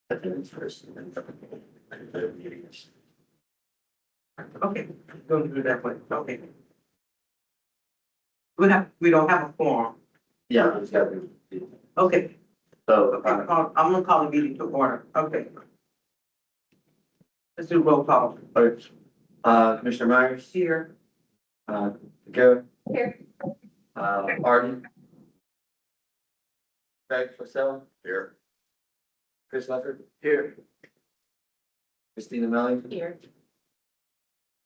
Attendance first. And then the meetings. Okay, don't do it that way, okay. We don't have a form, Yeah, it's got to be. okay, So, okay, I'm gonna call the meeting to order, okay. Let's do roll call. Commissioner Myers, Here. Garrett, Here. Arden. Craig Marcel. Here. Chris Leffert. Here. Christina Melly. Here.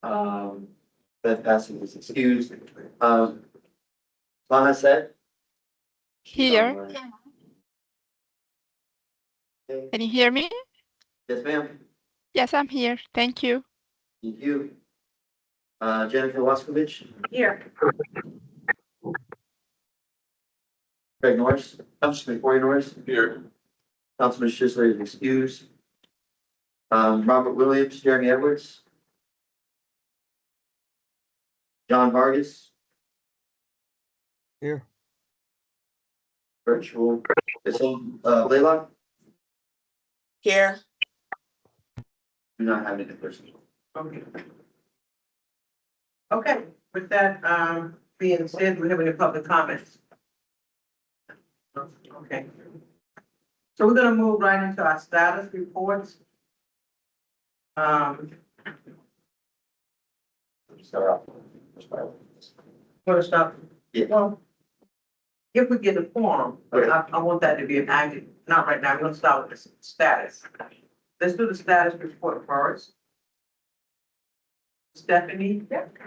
Beth Passing is excused. Lana said. Here. Okay. Can you hear me? Yes, ma'am. Yes, I'm here. Thank you. Thank you. Jennifer Waskovich, Here. Craig Norris, Corey Norris. Here. Councilman Schisler is excused. Robert Williams, Jeremy Edwards. John Vargas. Here. Virtual. Blaylock. Here. Do not have any person. Okay. Okay, with that, being said, do we have any public comments? Okay. So we're gonna move right into our status reports. Start Wanna start? Yeah. Well, if we get a form, Okay. I want that to be enacted, not right now, we're gonna start with the status. Let's do the status report first. Stephanie? Yep.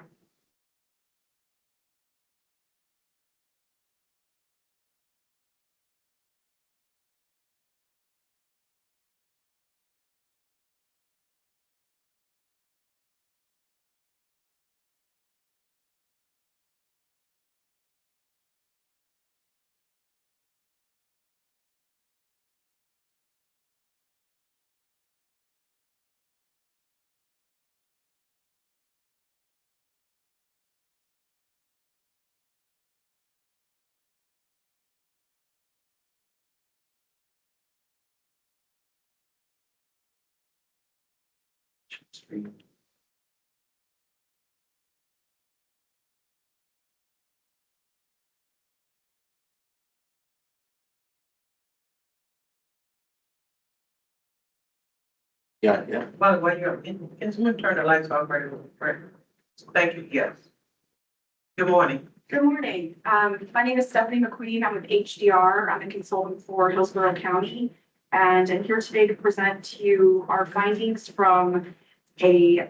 Yeah, yeah. By the way, can someone turn the lights off right? Thank you, yes. Good morning. Good morning. My name is Stephanie McQueen. I'm with HDR. I'm a consultant for Hillsborough County. And I'm here today to present to you our findings from a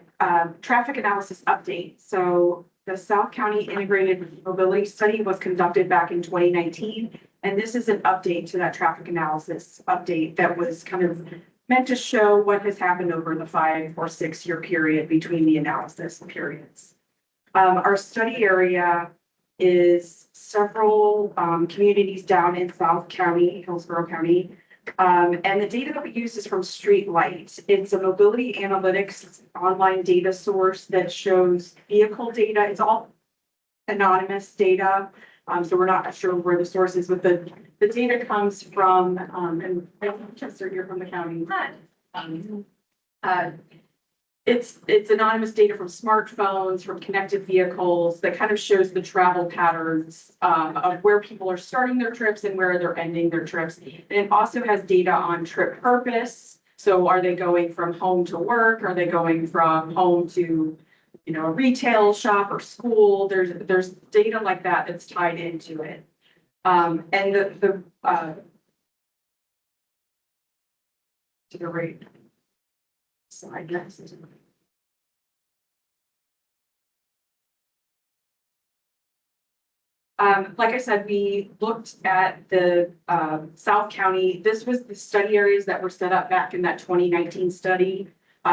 traffic analysis update. So the South County Integrated Mobility Study was conducted back in 2019. And this is an update to that traffic analysis update that was kind of meant to show what has happened over the 5 or 6 year period between the analysis periods. Our study area is several communities down in South County, Hillsborough County. And the data that we use is from Streetlight. It's a mobility analytics online data source that shows vehicle data. It's all anonymous data. So we're not sure where the source is, but the data comes from, and Chester here from the county. It's anonymous data from smartphones, from connected vehicles that kind of shows the travel patterns of where people are starting their trips and where they're ending their trips. And it also has data on trip purpose. So are they going from home to work? Are they going from home to, a retail shop or school? There's data like that that's tied into it. And to the right slide next. Like I said, we looked at the South County. This was the study areas that were set up back in that 2019 study.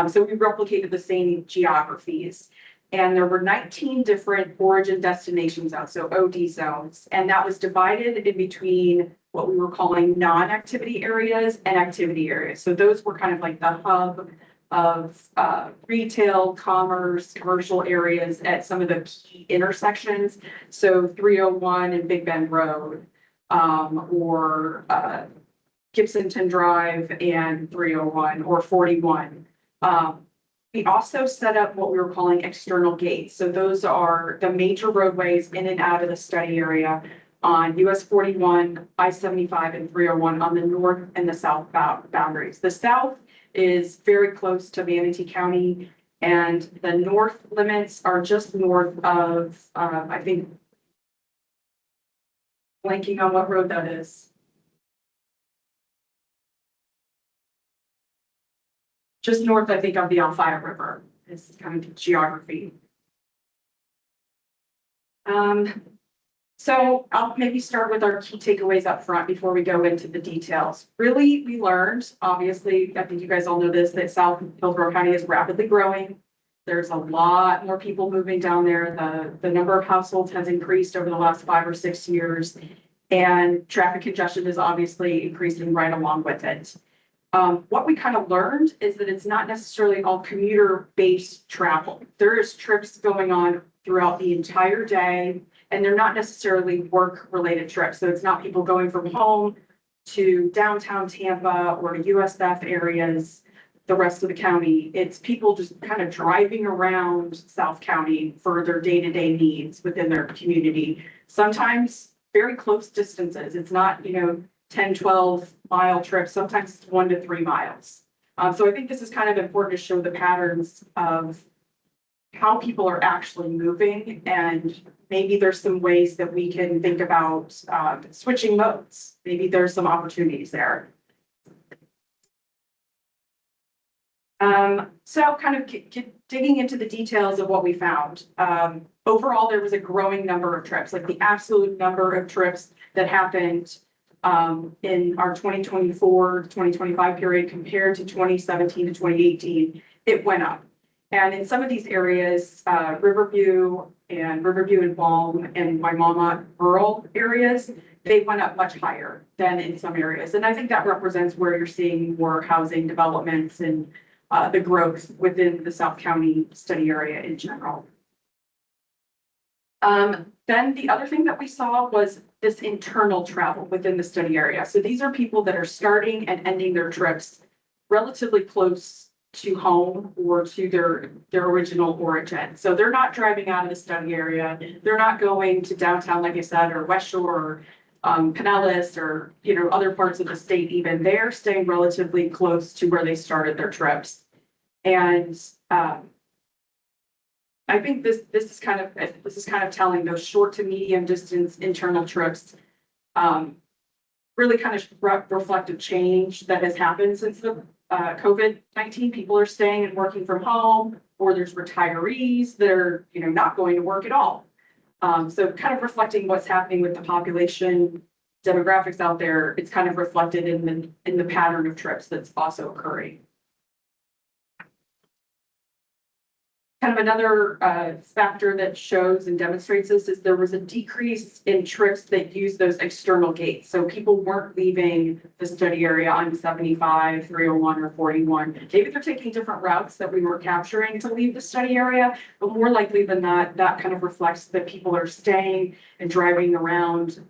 So we replicated the same geographies. And there were 19 different origin destinations out, so OD zones. And that was divided in between what we were calling non-activity areas and activity areas. So those were kind of like the hub of retail, commerce, commercial areas at some of the key intersections. So 301 and Big Bend Road, or Gibsonton Drive and 301 or 41. We also set up what we were calling external gates. So those are the major roadways in and out of the study area on US 41, I-75, and 301 on the north and the south boundaries. The south is very close to Manatee County, and the north limits are just north of, I think, blanking on what road that is. Just north, I think, of the Alfaya River is kind of the geography. So I'll maybe start with our key takeaways up front before we go into the details. Really, we learned, obviously, I think you guys all know this, that South Hillsborough County is rapidly growing. There's a lot more people moving down there. The number of households has increased over the last 5 or 6 years, and traffic congestion is obviously increasing right along with it. What we kind of learned is that it's not necessarily all commuter-based travel. There is trips going on throughout the entire day, and they're not necessarily work-related trips. So it's not people going from home to downtown Tampa or to USF areas, the rest of the county. It's people just kind of driving around South County for their day-to-day needs within their community. Sometimes very close distances. It's not, 10, 12 mile trips. Sometimes it's 1 to 3 miles. So I think this is kind of important to show the patterns of how people are actually moving, and maybe there's some ways that we can think about switching modes. Maybe there's some opportunities there. So kind of digging into the details of what we found. Overall, there was a growing number of trips, like the absolute number of trips that happened in our 2024 to 2025 period compared to 2017 to 2018, it went up. And in some of these areas, Riverview and Balm and Waimama rural areas, they went up much higher than in some areas. And I think that represents where you're seeing more housing developments and the growth within the South County study area in general. Then the other thing that we saw was this internal travel within the study area. So these are people that are starting and ending their trips relatively close to home or to their original origin. So they're not driving out of the study area. They're not going to downtown, like I said, or West Shore, or Pinellas, or other parts of the state even. They're staying relatively close to where they started their trips. And I think this is kind of telling. Those short to medium distance internal trips really kind of reflect a change that has happened since the COVID-19. People are staying and working from home, or there's retirees that are not going to work at all. So kind of reflecting what's happening with the population demographics out there. It's kind of reflected in the pattern of trips that's also occurring. Kind of another factor that shows and demonstrates this is there was a decrease in trips that use those external gates. So people weren't leaving the study area on 75, 301, or 41. Maybe they're taking different routes that we were capturing to leave the study area, but more likely than not, that kind of reflects that people are staying and driving around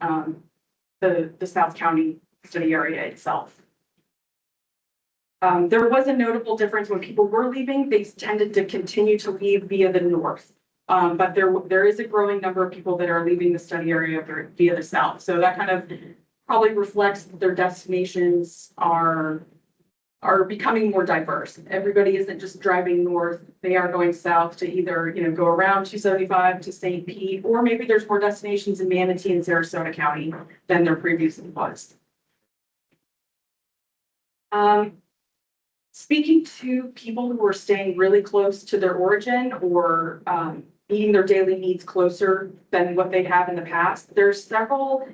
the South County study area itself. There was a notable difference when people were leaving. They tended to continue to leave via the north. But there is a growing number of people that are leaving the study area via the south. So that kind of probably reflects that their destinations are becoming more diverse. Everybody isn't just driving north. They are going south to either go around 275 to St. Pete, or maybe there's more destinations in Manatee and Sarasota County than there previously was. Speaking to people who are staying really close to their origin, or meeting their daily needs closer than what they have in the past, there's several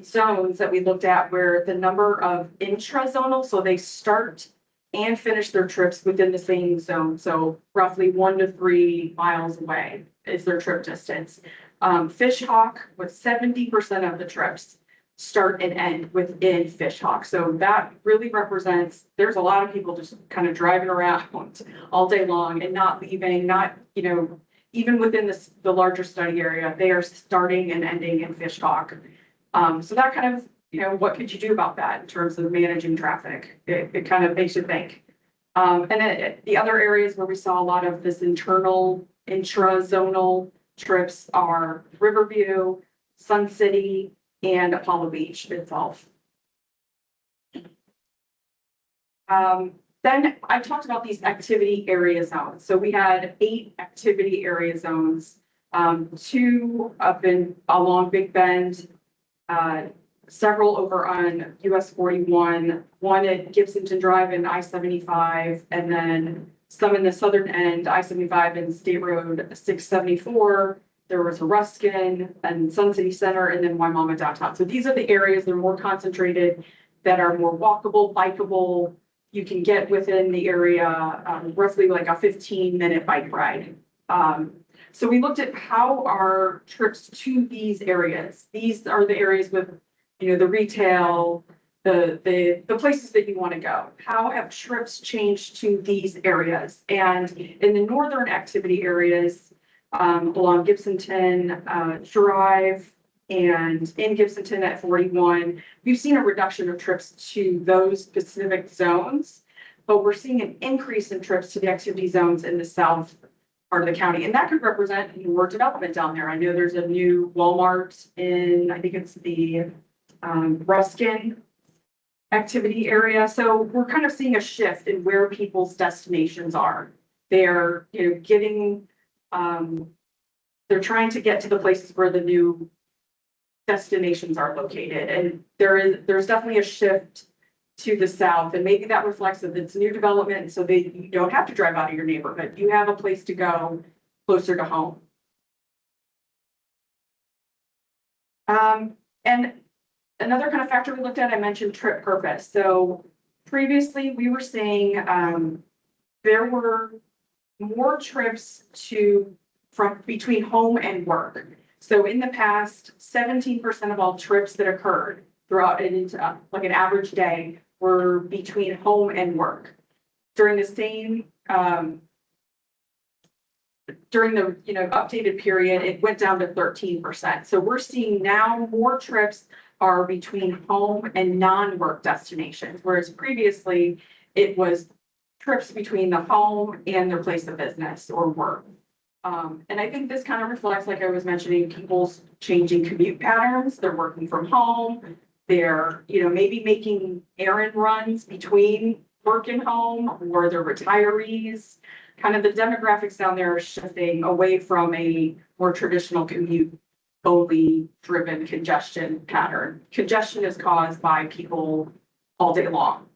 zones that we looked at where the number of intra-zonal, so they start and finish their trips within the same zone. So roughly 1 to 3 miles away is their trip distance. Fishhawk, with 70% of the trips start and end within Fishhawk. So that really represents, there's a lot of people just kind of driving around all day long and not leaving, not, even within the larger study area, they are starting and ending in Fishhawk. So that kind of what could you do about that in terms of managing traffic? It kind of makes you think. And then the other areas where we saw a lot of this intra-zonal trips are Riverview, Sun City, and Apollo Beach itself. Then I talked about these activity area zones. So we had 8 activity area zones, 2 up along Big Bend, several over on US 41, 1 at Gibsonton Drive and I-75, and then some in the southern end, I-75 and State Road 674. There was a Ruskin and Sun City Center, and then Waimama downtown. So these are the areas that are more concentrated, that are more walkable, bikeable. You can get within the area roughly like a 15-minute bike ride. So we looked at how are trips to these areas. These are the areas with, the retail, the places that you want to go. How have trips changed to these areas? And in the northern activity areas, along Gibsonton Drive and in Gibsonton at 41, we've seen a reduction of trips to those specific zones, but we're seeing an increase in trips to the activity zones in the south part of the county. And that could represent more development down there. I know there's a new Walmart in, I think it's the Ruskin activity area. So we're kind of seeing a shift in where people's destinations are. They're, they're trying to get to the places where the new destinations are located. And there's definitely a shift to the south, and maybe that reflects that it's new development, so you don't have to drive out of your neighborhood. You have a place to go closer to home. And another kind of factor we looked at, I mentioned trip purpose. So previously we were saying there were more trips from between home and work. So in the past, 17% of all trips that occurred throughout like an average day were between home and work. During the same, during the updated period, it went down to 13%. So we're seeing now more trips are between home and non-work destinations, whereas previously it was trips between the home and their place of business or work. And I think this kind of reflects, like I was mentioning, people's changing commute patterns. They're working from home. They're, maybe making errand runs between work and home, or they're retirees. Kind of the demographics down there are shifting away from a more traditional commute only driven congestion pattern. Congestion is caused by people all day long.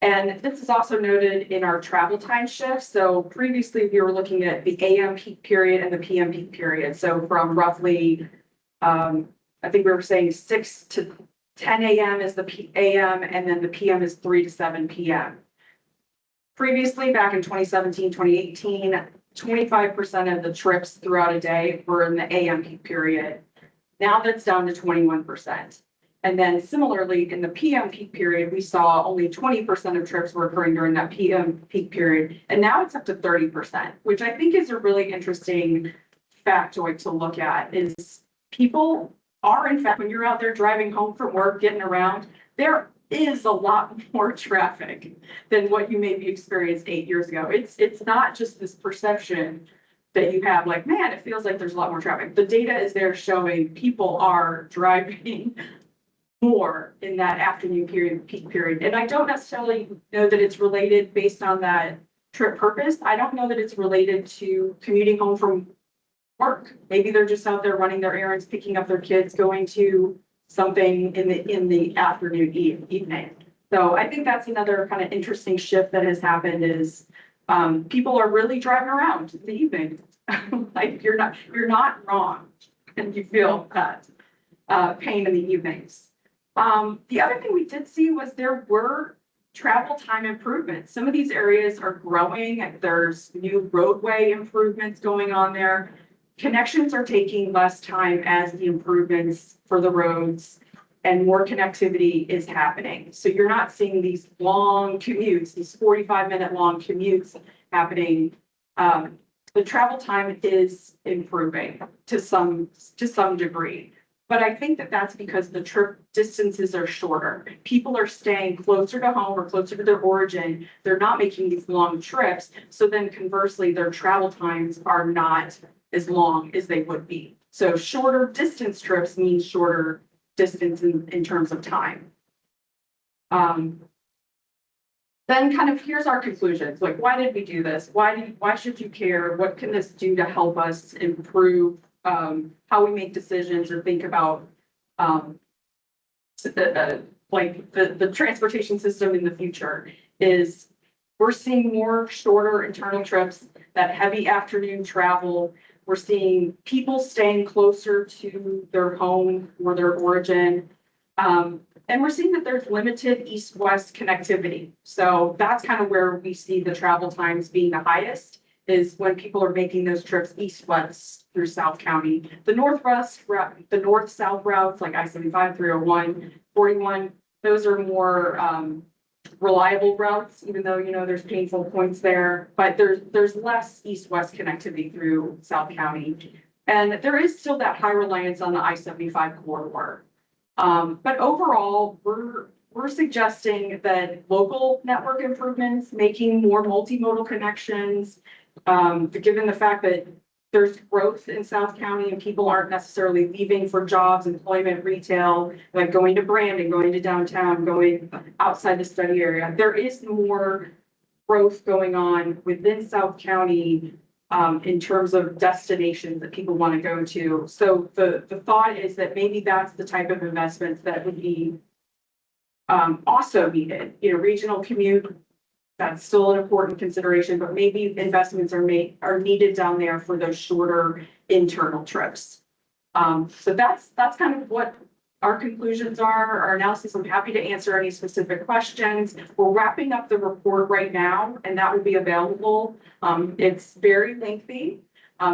And this is also noted in our travel time shift. So previously we were looking at the AM peak period and the PM peak period. So from roughly, I think we were saying 6 to 10 a.m. is the AM, and then the PM is 3 to 7 p.m. Previously, back in 2017, 2018, 25% of the trips throughout a day were in the AM peak period. Now that's down to 21%. And then similarly, in the PM peak period, we saw only 20% of trips were occurring during that PM peak period. And now it's up to 30%, which I think is a really interesting factoid to look at. Is people are, in fact, when you're out there driving home from work, getting around, there is a lot more traffic than what you maybe experienced 8 years ago. It's not just this perception that you have like, man, it feels like there's a lot more traffic. The data is there showing people are driving more in that afternoon period, peak period. And I don't necessarily know that it's related based on that trip purpose. I don't know that it's related to commuting home from work. Maybe they're just out there running their errands, picking up their kids, going to something in the afternoon evening. So I think that's another kind of interesting shift that has happened is people are really driving around in the evening. Like you're not wrong, and you feel that pain in the evenings. The other thing we did see was there were travel time improvements. Some of these areas are growing. There's new roadway improvements going on there. Connections are taking less time as the improvements for the roads and more connectivity is happening. So you're not seeing these long commutes, these 45-minute long commutes happening. The travel time is improving to some degree, But I think that that's because the trip distances are shorter. People are staying closer to home or closer to their origin. They're not making these long trips. So then conversely, their travel times are not as long as they would be. So shorter distance trips means shorter distance in terms of time. Then kind of here's our conclusions. Like, why did we do this? Why should you care? What can this do to help us improve how we make decisions or think about like the transportation system in the future? Is we're seeing more shorter internal trips, that heavy afternoon travel. We're seeing people staying closer to their home or their origin. And we're seeing that there's limited east-west connectivity. So that's kind of where we see the travel times being the highest, is when people are making those trips east-west through South County. The northwest route, the north-south routes like I-75, 301, 41, those are more reliable routes, even though, you know, there's painful points there. But there's less east-west connectivity through South County. And there is still that high reliance on the I-75 corridor. But overall, we're suggesting that local network improvements, making more multimodal connections, given the fact that there's growth in South County and people aren't necessarily leaving for jobs, employment, retail, like going to Brandon, going to downtown, going outside the study area. There is more growth going on within South County in terms of destinations that people want to go to. So the thought is that maybe that's the type of investments that would be also needed. You know, regional commute, that's still an important consideration, but maybe investments are needed down there for those shorter internal trips. So that's kind of what our conclusions are, our analysis. I'm happy to answer any specific questions. We're wrapping up the report right now, and that will be available. It's very lengthy.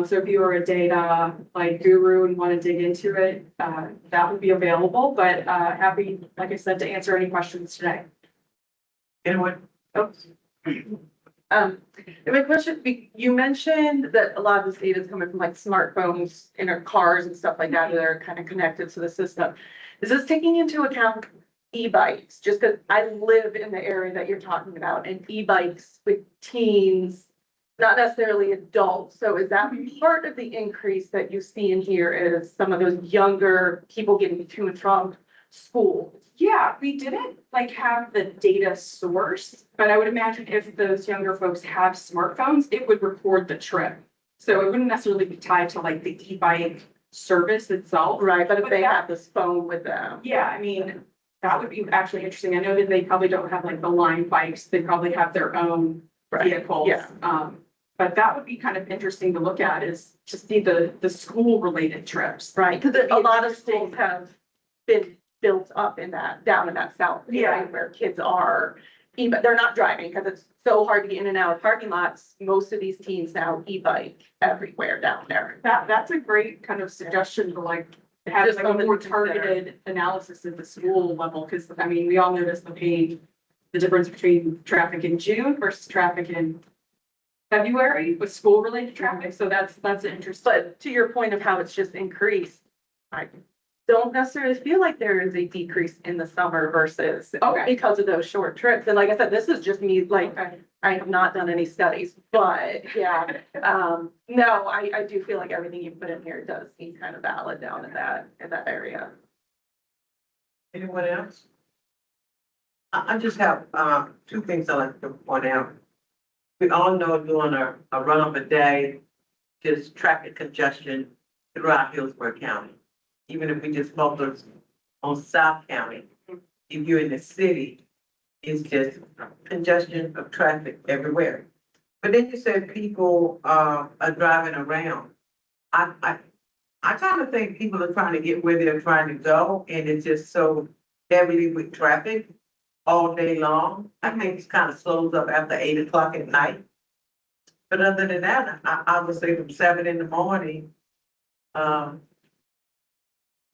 So if you are a data like guru and want to dig into it, that will be available, but happy, like I said, to answer any questions today. Anyone? Oops. My question, you mentioned that a lot of this data is coming from like smartphones in our cars and stuff like that are kind of connected to the system. Is this taking into account e-bikes? Just because I live in the area that you're talking about, and e-bikes with teens, not necessarily adults. So is that part of the increase that you see in here, is some of those younger people getting to and from school? Yeah, we didn't like have the data source, but I would imagine if those younger folks have smartphones, it would record the trip. So it wouldn't necessarily be tied to like the e-bike service itself. Right, but if they that- have this phone with them. Yeah, I mean, that would be actually interesting. I know that they probably don't have like the line bikes. They probably have their own vehicles. Yeah. But that would be kind of interesting to look at, is to see the school related trips. Right, because It'd be a lot of interesting. schools have been built up in that, down in that south area Yeah. where kids are, but they're not driving because it's so hard to get in and out of parking lots. Most of these teens now e-bike everywhere down there. That's a great kind of suggestion to like have Just like a something more to consider. targeted analysis at the school level, because I mean, we all notice the difference between traffic in June versus traffic in February with school related traffic. So that's interesting. But to your point of how it's just increased, I don't necessarily feel like there is a decrease in the summer versus Okay. because of those short trips. And like I said, this is just me, like, Okay. I have not done any studies, but yeah, no, I do feel like everything you put in here does seem kind of valid down in that area. Anyone else? I just have, two things I'd like to point out. We all know during a run of a day, there's traffic congestion throughout Hillsborough County. Even if we just focus on South County, if you're in the city, it's just congestion of traffic everywhere. But then you said people, are driving around. I kind of think people are trying to get where they're trying to go, and it's just so heavily with traffic all day long. I think it kind of slows up after 8 o'clock at night. But other than that, I would say from 7 in the morning,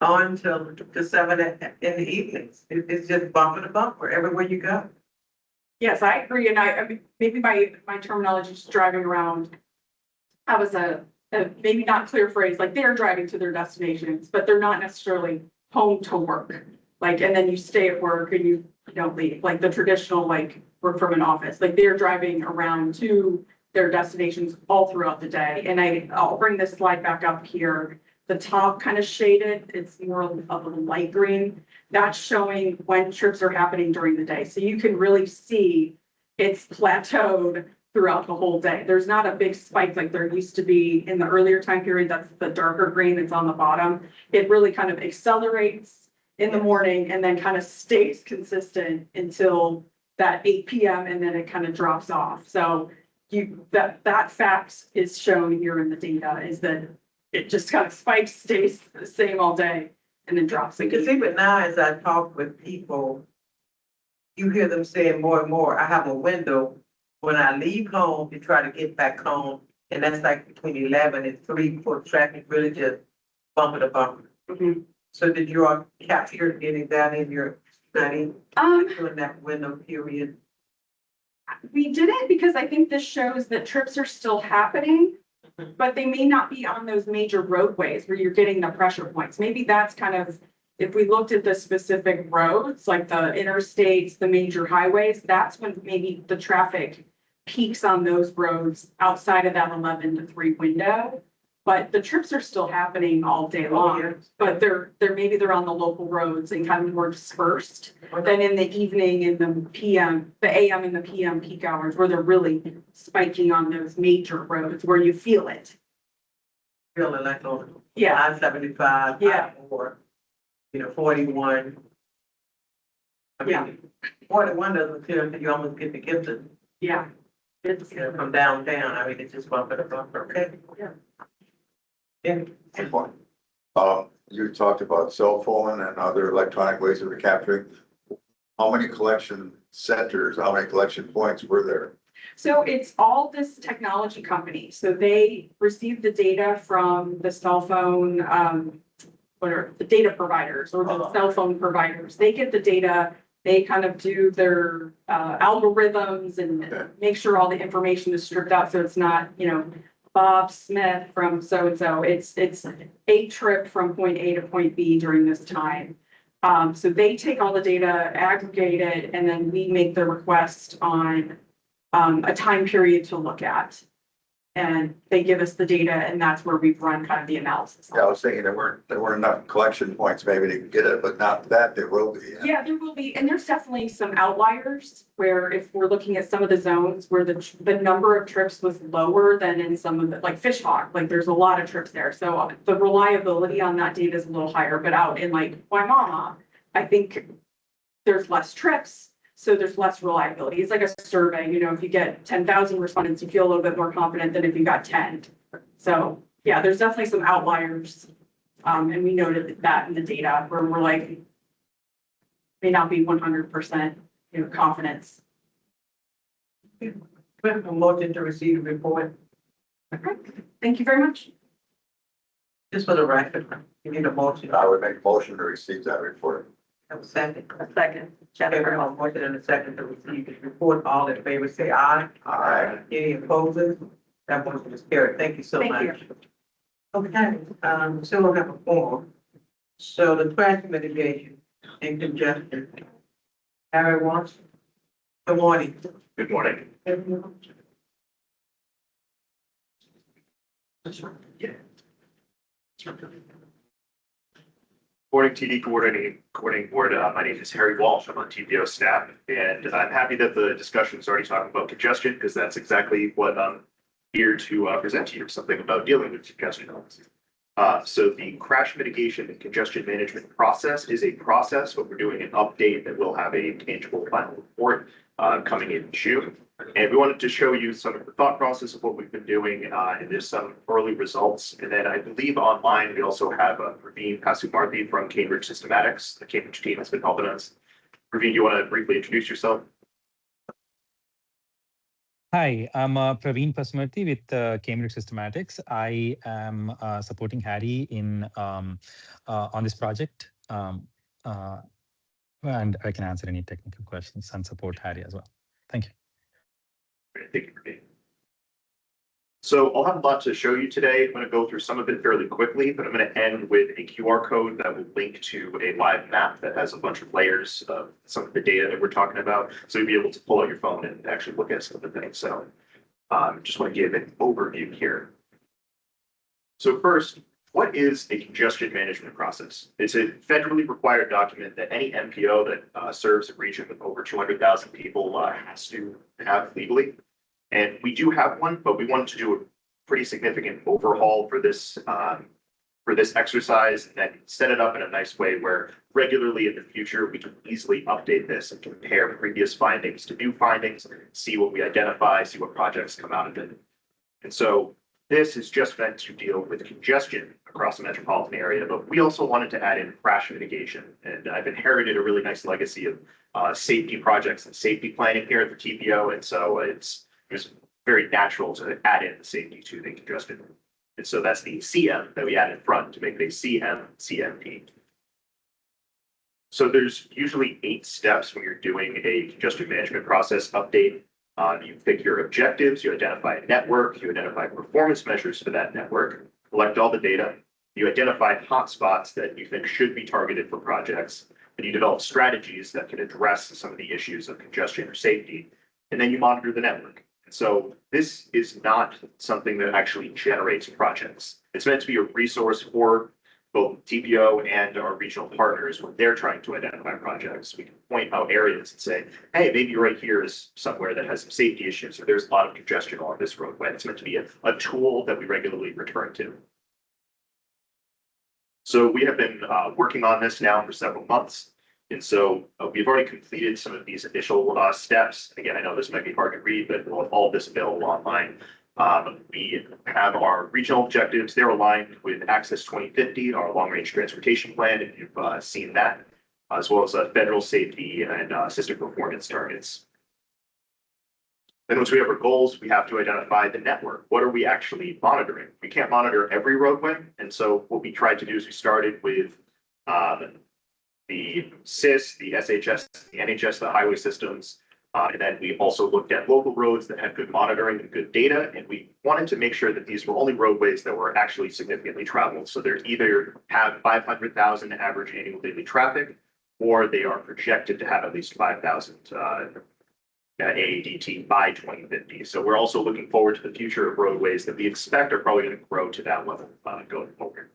on till to 7 in the evenings. It's just bumper to bumper everywhere you go. Yes, I agree. And I mean, maybe my terminology is driving around. I was a maybe not clear phrase, like they're driving to their destinations, but they're not necessarily home to work. Like, and then you stay at work and you don't leave, like the traditional, like work from an office, like they're driving around to their destinations all throughout the day. And I'll bring this slide back up here. The top kind of shaded, it's more of a light green. That's showing when trips are happening during the day. So you can really see it's plateaued throughout the whole day. There's not a big spike like there used to be in the earlier time period. That's the darker green that's on the bottom. It really kind of accelerates in the morning and then kind of stays consistent until that 8 p.m. and then it kind of drops off. So that fact is shown here in the data, is that it just kind of spikes, stays the same all day, and then drops Because again. even now, as I talk with people, you hear them saying more and more, I have a window when I leave home to try to get back home. And that's like between 11 and 3 before traffic really just bumper to bumper. Mhm. So did you all capture any of that in your study during that window period? We didn't, because I think this shows that trips are still happening, but they may not be on those major roadways where you're getting the pressure points. Maybe that's kind of, if we looked at the specific roads, like the interstates, the major highways, that's when maybe the traffic peaks on those roads outside of that 11 to 3 window. But the trips are still happening all day long, but maybe they're on the local roads and kind of more dispersed than in the evening in the PM, the AM and the PM peak hours, where they're really spiking on those major roads where you feel it. Feeling like on Yeah, I-75, Yeah. I-4, 41. I mean, 41 doesn't feel until you almost get to Gibson, yeah. from downtown. I mean, it's just bumper to bumper, okay? Yeah. Yeah. Good point. You talked about cell phone and other electronic ways of capturing. How many collection centers, how many collection points were there? So it's all this technology company. So they receive the data from the cell phone, what are the data providers or the cell phone providers. They get the data, they kind of do their algorithms and make sure all the information is stripped out. So it's not, Bob Smith from so-and-so. It's a trip from point A to point B during this time. So they take all the data, aggregate it, and then we make the request on a time period to look at. And they give us the data, and that's where we've run kind of the analysis. Yeah, I was thinking there weren't enough collection points maybe to get it, but not that there will be. Yeah, there will be, and there's definitely some outliers where if we're looking at some of the zones where the number of trips was lower than in some of the, like Fish Hawk, like there's a lot of trips there. So the reliability on that data is a little higher, but out in like Waimama, I think there's less trips. So there's less reliability. It's like a survey, if you get 10,000 respondents, you feel a little bit more confident than if you got 10. So yeah, there's definitely some outliers. And we noted that in the data where we're like, may not be 100%, confidence. We have a motion to receive the report. Thank you very much. Just for the record, you need a motion. I would make a motion to receive that report. Have a second. A second. Okay, we have a motion and a second to receive the report. All in favor, say aye. Aye. Any opposers? That motion is carried. Thank you so Thank much. Okay, still don't have a form. So the traffic mitigation and congestion. Harry Watson. Good morning. Good morning. Morning, TD coordinating board. My name is Harry Walsh. I'm on TPO staff, and I'm happy that the discussion is already talking about congestion because that's exactly what I'm here to present to you, something about dealing with congestion. So the crash mitigation and congestion management process is a process, but we're doing an update that will have a tangible final report coming in June. And we wanted to show you some of the thought process of what we've been doing, and there's some early results. And then I believe online, we also have Praveen Pasumarthy from Cambridge Systematics. The Cambridge team has been helping us. Praveen, do you want to briefly introduce yourself? Hi, I'm Praveen Pasumarthy with Cambridge Systematics. I am supporting Harry in on this project, and I can answer any technical questions and support Harry as well. Thank you. Great, thank you, Praveen. So I'll have a lot to show you today. I'm going to go through some of it fairly quickly, but I'm going to end with a QR code that will link to a live map that has a bunch of layers of some of the data that we're talking about. So you'll be able to pull out your phone and actually look at some of the things. So just want to give an overview here. So first, what is a congestion management process? It's a federally required document that any MPO that serves a region with over 200,000 people has to have legally. And we do have one, but we wanted to do a pretty significant overhaul for this exercise and set it up in a nice way where regularly in the future we can easily update this and compare previous findings to new findings, see what we identify, see what projects come out of it. And so this is just meant to deal with congestion across the metropolitan area, but we also wanted to add in crash mitigation. And I've inherited a really nice legacy of safety projects and safety planning here at the TPO. And so it was very natural to add in the safety to the congestion. And so that's the CM that we add in front to make it a CMP. So there's usually 8 steps when you're doing a congestion management process update. You pick your objectives, you identify a network, you identify performance measures for that network, collect all the data, you identify hotspots that you think should be targeted for projects, and you develop strategies that can address some of the issues of congestion or safety, and then you monitor the network. And so this is not something that actually generates projects. It's meant to be a resource for both TPO and our regional partners when they're trying to identify projects. We can point out areas and say, hey, maybe right here is somewhere that has some safety issues, or there's a lot of congestion along this roadway. It's meant to be a tool that we regularly return to. So we have been working on this now for several months. And so we've already completed some of these initial steps. Again, I know this might be hard to read, but we'll have all of this available online. We have our regional objectives. They're aligned with Access 2050, our long-range transportation plan, if you've seen that, as well as federal safety and system performance targets. Then once we have our goals, we have to identify the network. What are we actually monitoring? We can't monitor every roadway. And so what we tried to do is we started with the SIS, the SHS, the NHS, the highway systems. And then we also looked at local roads that had good monitoring and good data. And we wanted to make sure that these were only roadways that were actually significantly traveled. So they're either have 500,000 average annual daily traffic, or they are projected to have at least 5,000 AADT by 2050. So we're also looking forward to the future of roadways that we expect are probably going to grow to that level going forward.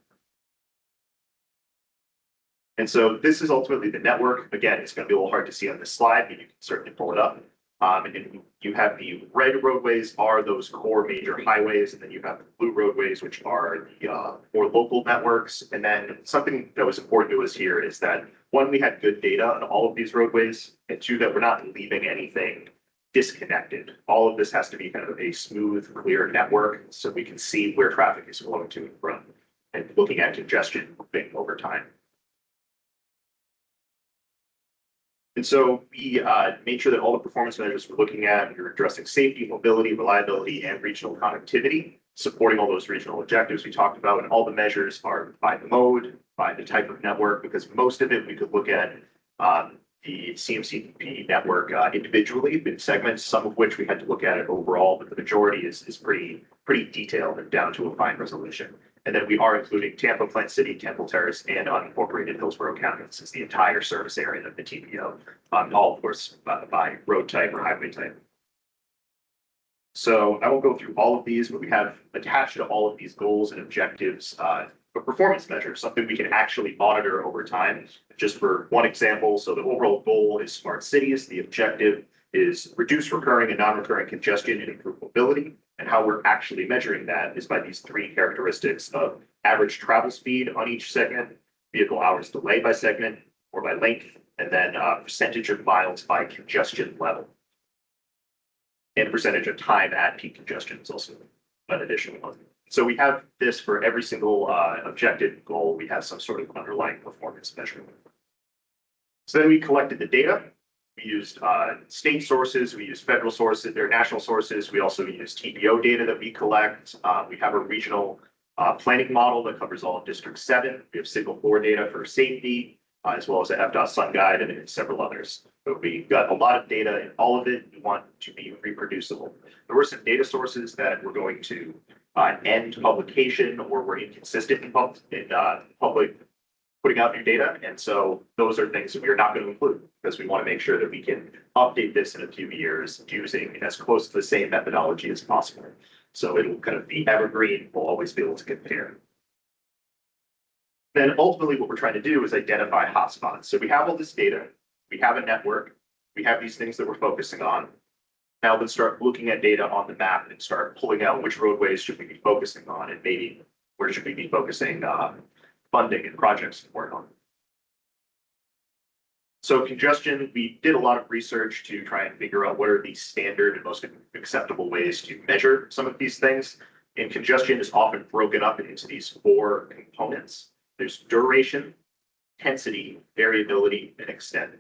And so this is ultimately the network. Again, it's going to be a little hard to see on this slide, but you can certainly pull it up. And you have the red roadways are those core major highways, and then you have the blue roadways, which are the more local networks. And then something that was important to us here is that, one, we had good data on all of these roadways, and 2, that we're not leaving anything disconnected. All of this has to be kind of a smooth, clear network, so we can see where traffic is flowing to and from, and looking at congestion moving over time. And so we made sure that all the performance measures we're looking at, we were addressing safety, mobility, reliability, and regional connectivity, supporting all those regional objectives we talked about. And all the measures are by the mode, by the type of network, because most of it we could look at the CMCP network individually in segments, some of which we had to look at it overall, but the majority is pretty detailed and down to a fine resolution. And then we are including Tampa, Plant City, Temple Terrace, and unincorporated Hillsborough County. This is the entire service area of the TPO, all of course by road type or highway type. So I won't go through all of these, but we have attached to all of these goals and objectives a performance measure, something we can actually monitor over time. Just for one example, so the overall goal is smart cities. The objective is reduce recurring and non-recurring congestion and improve mobility. And how we're actually measuring that is by these 3 characteristics of average travel speed on each segment, vehicle hours delay by segment or by length, and then percentage of miles by congestion level. And percentage of time at peak congestion is also an additional one. So we have this for every single objective goal. We have some sort of underlying performance measurement. So then we collected the data. We used state sources, we used federal sources, there are national sources. We also use TPO data that we collect. We have a regional planning model that covers all of District 7. We have Signal 4 data for safety. as well as the FDOT Sun Guide and several others. But we got a lot of data and all of it we want to be reproducible. There were some data sources that were going to end publication or were inconsistent in public putting out new data. And so those are things that we are not going to include because we want to make sure that we can update this in a few years using as close to the same methodology as possible. So it'll kind of be evergreen. We'll always be able to compare. Then ultimately what we're trying to do is identify hotspots. So we have all this data, we have a network, we have these things that we're focusing on. Now let's start looking at data on the map and start pulling out which roadways should we be focusing on and maybe where should we be focusing funding and projects to work on. So congestion, we did a lot of research to try and figure out what are the standard and most acceptable ways to measure some of these things. And congestion is often broken up into these 4 components. There's duration, intensity, variability, and extent.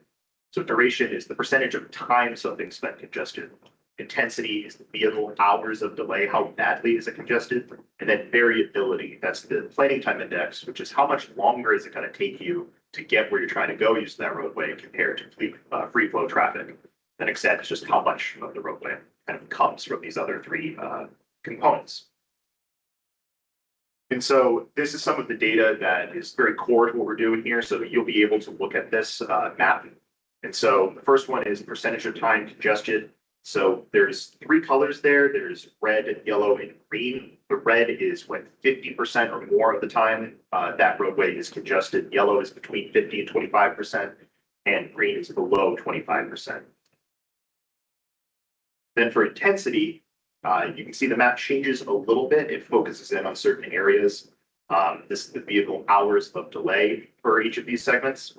So duration is the percentage of time something's spent congested. Intensity is the vehicle hours of delay, how badly is it congested? And then variability, that's the planning time index, which is how much longer is it going to take you to get where you're trying to go using that roadway compared to free flow traffic. And extent is just how much of the roadway kind of comes from these other 3 components. And so this is some of the data that is very core to what we're doing here. So you'll be able to look at this map. And so the first one is percentage of time congested. So there's 3 colors there. There's red, yellow, and green. The red is when 50% or more of the time that roadway is congested. Yellow is between 50 and 25%, and green is below 25%. Then for intensity, you can see the map changes a little bit. It focuses in on certain areas. This is the vehicle hours of delay for each of these segments.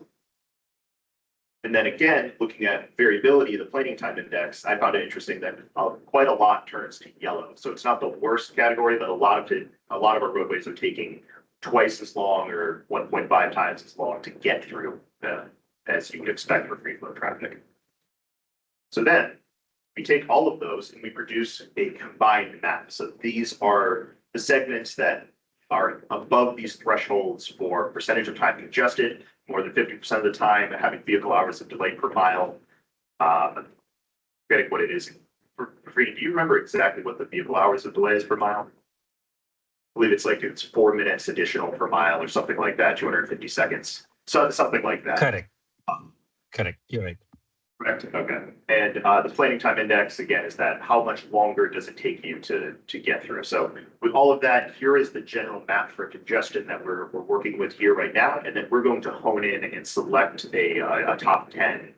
And then again, looking at variability, the planning time index, I found it interesting that quite a lot turns to yellow. So it's not the worst category, but a lot of our roadways are taking twice as long or 1.5 times as long to get through as you would expect for free flow traffic. So then we take all of those and we produce a combined map. So these are the segments that are above these thresholds for percentage of time congested, more than 50% of the time, having vehicle hours of delay per mile. Forgetting what it is. Freedom, do you remember exactly what the vehicle hours of delay is per mile? I believe it's 4 minutes additional per mile or something like that, 250 seconds. So something like that. Correct. Correct. You're right. Correct. Okay. And the planning time index, again, is that how much longer does it take you to get through? So with all of that, here is the general map for congestion that we're working with here right now. And then we're going to hone in and select a top 10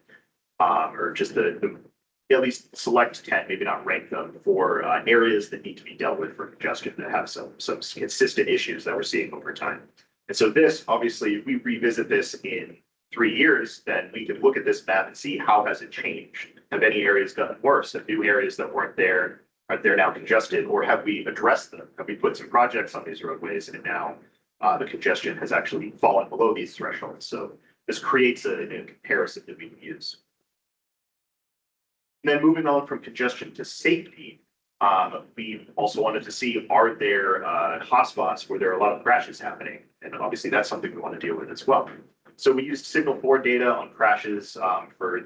or just at least select 10, maybe not rank them for areas that need to be dealt with for congestion that have some consistent issues that we're seeing over time. And so this, obviously, if we revisit this in 3 years, then we can look at this map and see how has it changed. Have any areas gotten worse? Have new areas that weren't there, are they now congested, or have we addressed them? Have we put some projects on these roadways and now the congestion has actually fallen below these thresholds? So this creates a comparison that we can use. And then moving on from congestion to safety, we also wanted to see, are there hotspots where there are a lot of crashes happening? And obviously that's something we want to deal with as well. So we used Signal 4 data on crashes for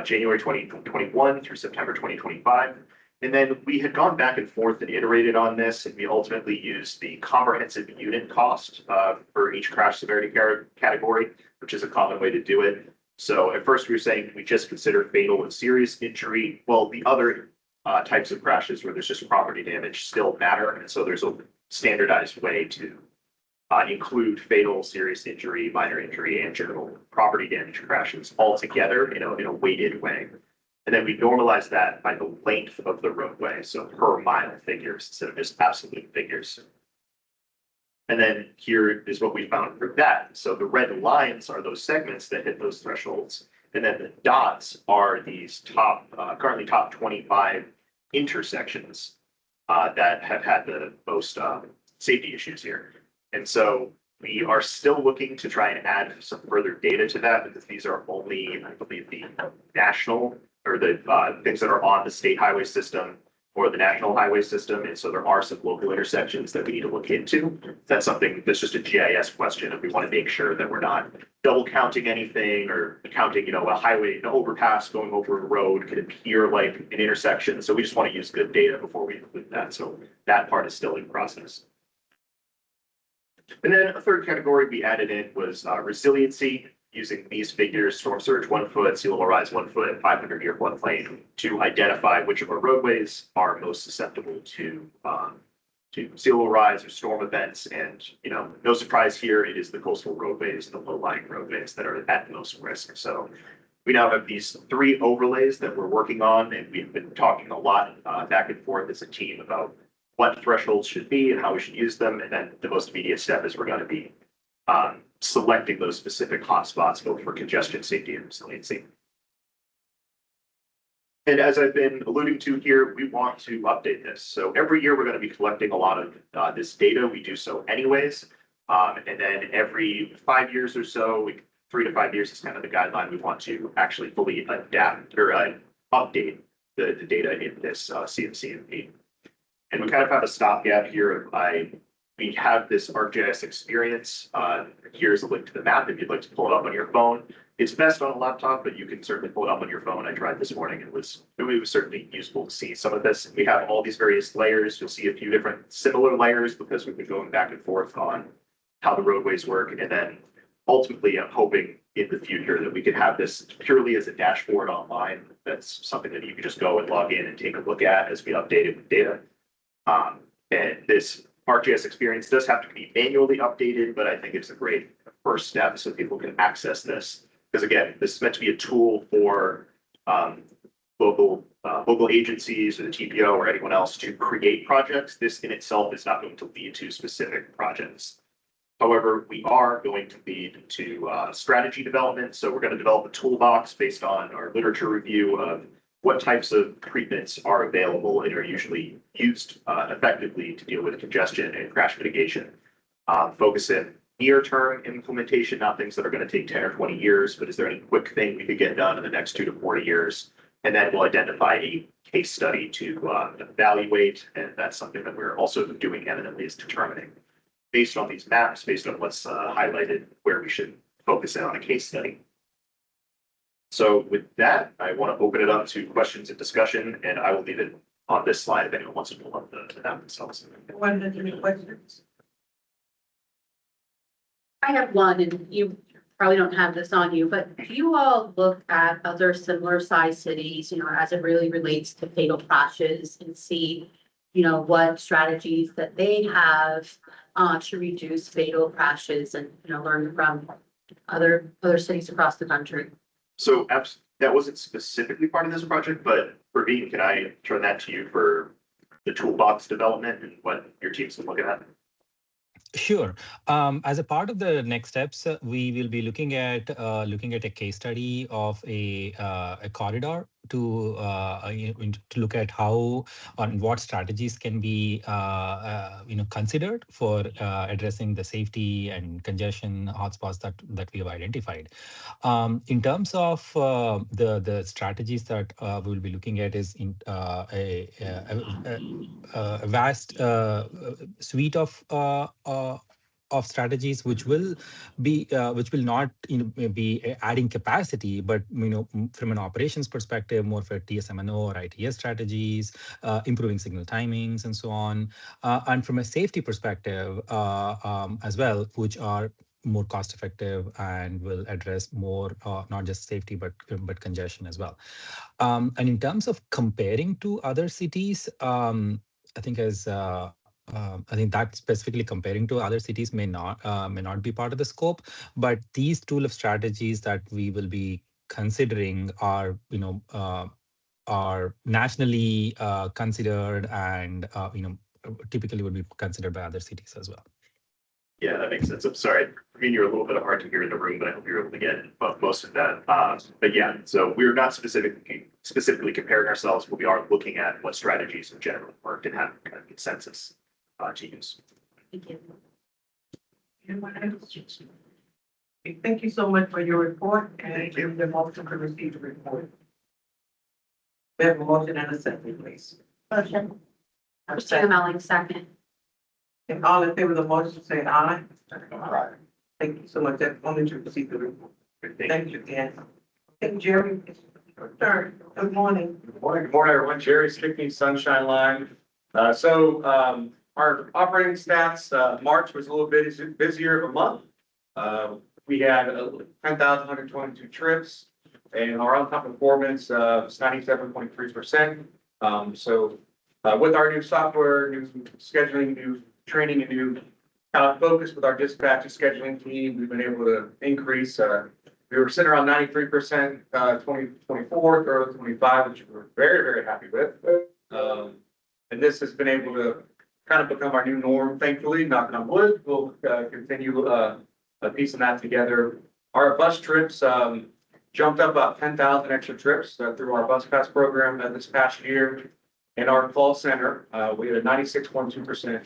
January 2021 through September 2025. And then we had gone back and forth and iterated on this, and we ultimately used the comprehensive unit cost for each crash severity category, which is a common way to do it. So at first we were saying we just consider fatal and serious injury. Well, the other types of crashes where there's just property damage still matter. And so there's a standardized way to include fatal, serious injury, minor injury, and general property damage crashes all together in a weighted way. And then we normalize that by the length of the roadway, so per mile figures instead of just absolute figures. And then here is what we found for that. So the red lines are those segments that hit those thresholds. And then the dots are these currently top 25 intersections that have had the most safety issues here. And so we are still looking to try and add some further data to that because these are only, I believe, the national or the things that are on the state highway system. or the national highway system. And so there are some local intersections that we need to look into. That's something that's just a GIS question. And we want to make sure that we're not double counting anything or counting, a highway, an overpass going over a road could appear like an intersection. So we just want to use good data before we include that. So that part is still in process. And then a third category we added in was resiliency, using these figures, storm surge 1 foot, sea level rise 1 foot, and 500-year floodplain, to identify which of our roadways are most susceptible to sea level rise or storm events. And no surprise here, it is the coastal roadways, the low-lying roadways that are at most risk. So we now have these 3 overlays that we're working on, and we've been talking a lot back and forth as a team about what thresholds should be and how we should use them. And then the most immediate step is we're going to be selecting those specific hotspots, both for congestion, safety, and resiliency. And as I've been alluding to here, we want to update this. So every year we're going to be collecting a lot of this data. We do so anyways. And then every 5 years or so, 3 to 5 years is kind of the guideline. We want to actually fully adapt or update the data in this CMCMP. And we kind of have a stopgap here. We have this ArcGIS experience. Here's a link to the map if you'd like to pull it up on your phone. It's best on a laptop, but you can certainly pull it up on your phone. I tried this morning. It was certainly useful to see some of this. We have all these various layers. You'll see a few different similar layers because we've been going back and forth on how the roadways work. And then ultimately, I'm hoping in the future that we could have this purely as a dashboard online. That's something that you can just go and log in and take a look at as we update it with data. And this ArcGIS experience does have to be manually updated, but I think it's a great first step so people can access this. Because again, this is meant to be a tool for local agencies or the TPO or anyone else to create projects. This in itself is not going to lead to specific projects. However, we are going to lead to strategy development. So we're going to develop a toolbox based on our literature review of what types of treatments are available and are usually used effectively to deal with congestion and crash mitigation. Focus in near-term implementation, not things that are going to take 10 or 20 years, but is there any quick thing we could get done in the next 2 to 4 years? And then we'll identify a case study to evaluate, and that's something that we're also doing eminently, is determining, based on these maps, based on what's highlighted, where we should focus in on a case study. So with that, I want to open it up to questions and discussion, and I will leave it on this slide if anyone wants to pull up the map themselves. Anyone has any questions? I have one, and you probably don't have this on you, but do you all look at other similar sized cities, as it really relates to fatal crashes and see, what strategies that they have to reduce fatal crashes and, learn from other cities across the country? So that wasn't specifically part of this project, but Praveen, can I turn that to you for the toolbox development and what your team's been looking at? Sure. As a part of the next steps, we will be looking at a case study of a corridor to look at how and what strategies can be considered for addressing the safety and congestion hotspots that we have identified. In terms of the strategies that we will be looking at is in a vast suite of strategies which will not be adding capacity, but from an operations perspective, more for TSMNO or ITS strategies, improving signal timings and so on, and from a safety perspective as well, which are more cost effective and will address more not just safety but congestion as well. And in terms of comparing to other cities, I think that specifically comparing to other cities may not be part of the scope, but these tool of strategies that we will be considering are nationally considered and typically would be considered by other cities as well. Yeah, that makes sense. I'm sorry. I mean, you're a little bit hard to hear in the room, but I hope you're able to get most of that. But yeah, so we're not specifically comparing ourselves, but we are looking at what strategies in general worked and have kind of consensus to use. Thank you. Anyone else? Okay, thank you so much for your report, and Thank you. the motion to receive the report. We have a motion and a second, please. Motion. Christina Melling, second. And all in favor of the motion, say aye. Right. Thank you so much. That only to proceed the report. Thank you. Thank you, Dan. Thank Jerry. It's your turn. Good morning. Good morning, everyone. Jerry Stickney, Sunshine Line. Our operating stats, March was a little bit busier of a month. We had 10,122 trips and our on-time performance was 97.3%. With our new software, new scheduling, new training, and new focus with our dispatch and scheduling team, we've been able to increase. We were sitting around 93%, 2024, early 25, which we're very, very happy with. And this has been able to kind of become our new norm, thankfully, knocking on wood. We'll continue piecing that together. Our bus trips jumped up about 10,000 extra trips through our bus pass program this past year. In our call center, we had a 96.2%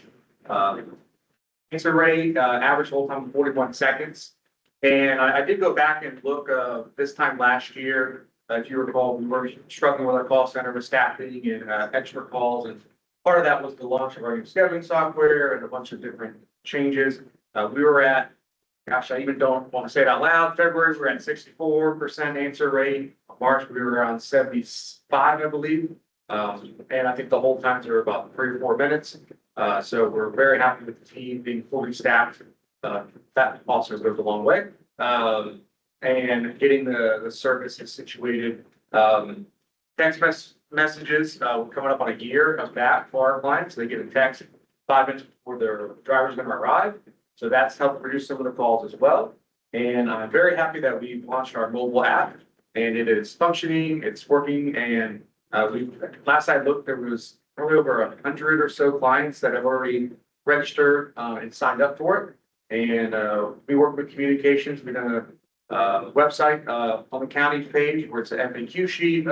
answer rate, average hold time of 41 seconds. And I did go back and look this time last year. If you recall, we were struggling with our call center with staffing and extra calls. And part of that was the launch of our new scheduling software and a bunch of different changes. We were at, gosh, I even don't want to say it out loud. February, we were at 64% answer rate. March, we were around 75, I believe. And I think the whole times are about 3 or 4 minutes. So we're very happy with the team being fully staffed. That also goes a long way. And getting the services situated. Text messages, we're coming up on a year of that for our clients. They get a text 5 minutes before their driver's going to arrive. So that's helped reduce some of the calls as well. And I'm very happy that we've launched our mobile app and it is functioning, it's working. And last I looked, there was probably over 100 or so clients that have already registered and signed up for it. And we work with communications. We've done a website on the county page where it's an FAQ sheet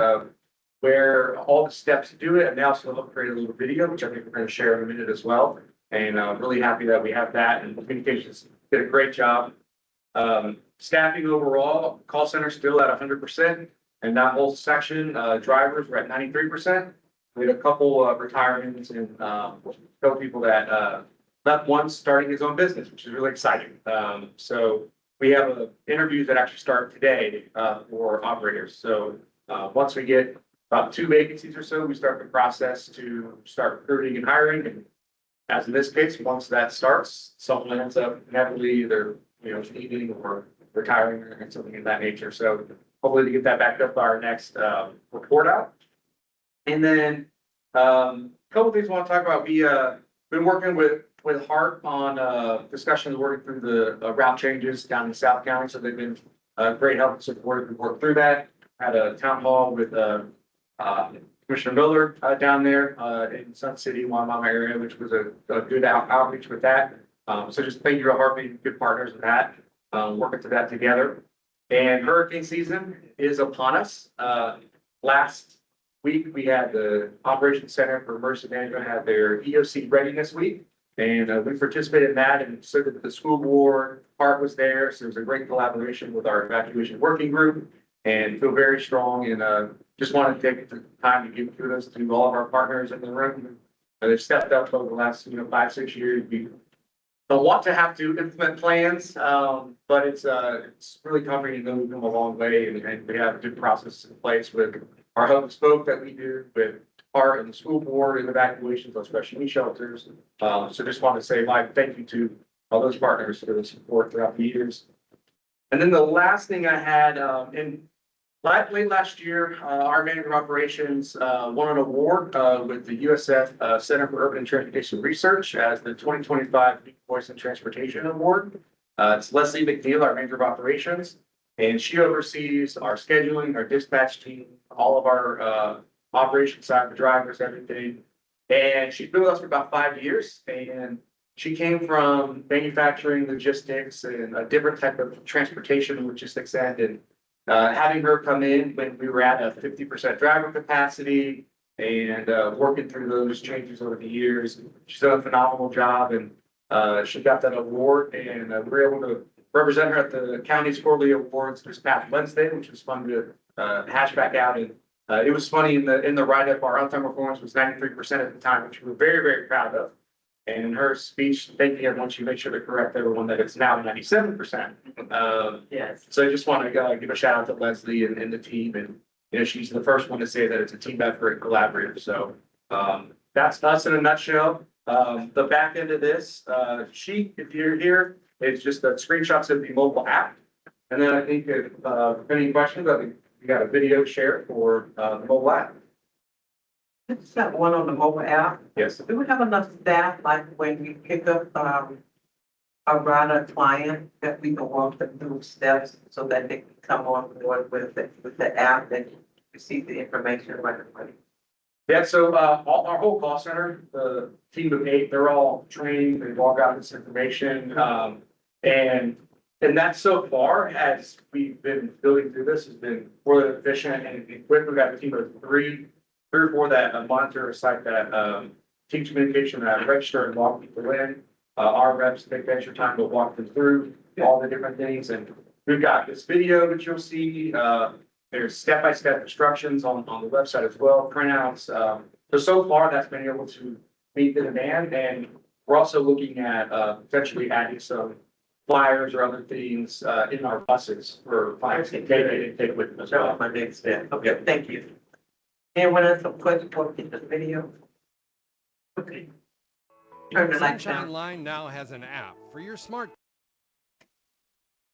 where all the steps to do it. And they also upgraded a little video, which I think we're going to share in a minute as well. And I'm really happy that we have that, and communications did a great job. Staffing overall, call center still at 100%, and that whole section, drivers were at 93%. We had a couple of retirements and a couple people that left one starting his own business, which is really exciting. So we have interviews that actually start today for operators. So once we get about 2 vacancies or so, we start the process to start recruiting and hiring. And as in this case, once that starts, someone ends up inevitably either leaving or retiring or something of that nature. So hopefully to get that backed up by our next report out. And then a couple of things I want to talk about. We been working with Hart on discussions working through the route changes down in South County. So they've been great help and support. We worked through that. Had a town hall with Commissioner Miller down there in Sun City, Wamama area, which was a good outreach with that. So just thank you to Hart being good partners with that, working through that together. And hurricane season is upon us. Last week, we had the Operations Center for Emergency Management had their EOC readiness week. And we participated in that, and so did the school board. Hart was there, so it was a great collaboration with our evacuation working group, and feel very strong. And just wanted to take the time to give kudos to all of our partners in the room. They've stepped up over the last 5-6 years. We don't want to have to implement plans, but it's really comforting to know we've come a long way, and we have good processes in place with our hub and spoke that we do with Hart and the school board and evacuations on special needs shelters. So just want to say my thank you to all those partners for the support throughout the years. And then the last thing I had, late last year, our manager of operations won an award with the USF Center for Urban and Transportation Research as the 2025 Voice in Transportation Award. It's Leslie McNeil, our manager of operations, and she oversees our scheduling, our dispatch team, all of our operations side for drivers, everything. And she's been with us for about 5 years, and she came from manufacturing, logistics, and a different type of transportation and logistics end. And having her come in when we were at a 50% driver capacity and working through those changes over the years, she's done a phenomenal job, and she got that award, and we were able to represent her at the county's quarterly awards this past Wednesday, which was fun to hash back out and It was funny in the write-up, our on-time performance was 93% at the time, which we were very, very proud of. And in her speech, thanking everyone, she made sure to correct everyone that it's now 97%. Yes. So I just want to give a shout out to Leslie and the team, and she's the first one to say that it's a team effort and collaborative. So that's us in a nutshell. The back end of this sheet, if you're here, it's just the screenshots of the mobile app. And then I think if any questions, I think we got a video share for the mobile app. It's got one on the mobile app. Yes. Do we have enough staff, like when we pick up, a rider client, that we can walk them through steps so that they can come on board with the app and receive the information right away? Yeah, so our whole call center, the team of 8, they're all trained, they've all got this information. And that so far, as we've been building through this, has been really efficient and quick. We've got a team of three or four that monitor a site that teach communication, that register and walk people in. Our reps take extra time to walk them through all the different things. And we've got this video that you'll see. There's step-by-step instructions on the website as well, printouts. So far that's been able to meet the demand. And we're also looking at potentially adding some flyers or other things in our buses for clients to take with them as That well. was my next step. Okay, thank you. Anyone else have questions for the video? Okay. Turn the lights Sunshine down. Line now has an app for your smart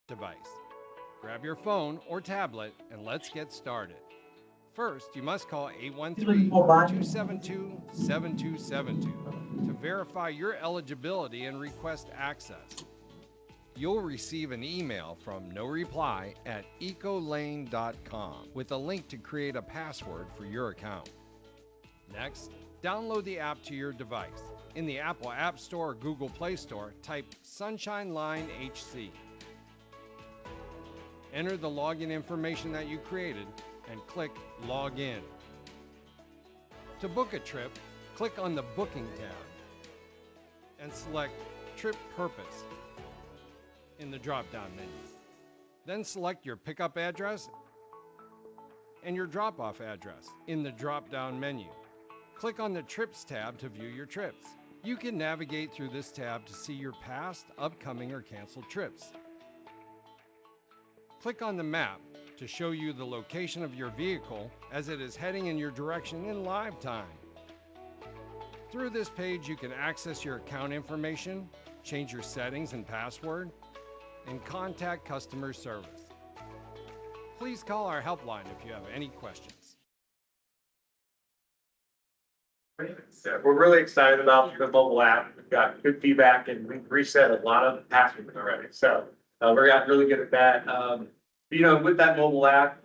device. Grab your phone or tablet and let's get started. First, you must call 813-272-7272 to verify your eligibility and request access. You'll receive an email from noreply@ecolane.com with a link to create a password for your account. Next, download the app to your device. In the Apple App Store or Google Play Store, type Sunshine Line HC. Enter the login information that you created and click Login. To book a trip, click on the Booking tab and select Trip Purpose in the drop-down menu. Then select your pickup address and your drop-off address in the drop-down menu. Click on the Trips tab to view your trips. You can navigate through this tab to see your past, upcoming, or canceled trips. Click on the map to show you the location of your vehicle as it is heading in your direction in live time. Through this page, you can access your account information, change your settings and password, and contact customer service. Please call our helpline if you have any questions. Yeah, we're really excited about the mobile app. We've got good feedback and we've reset a lot of passwords already. So we're got really good at that. With that mobile app,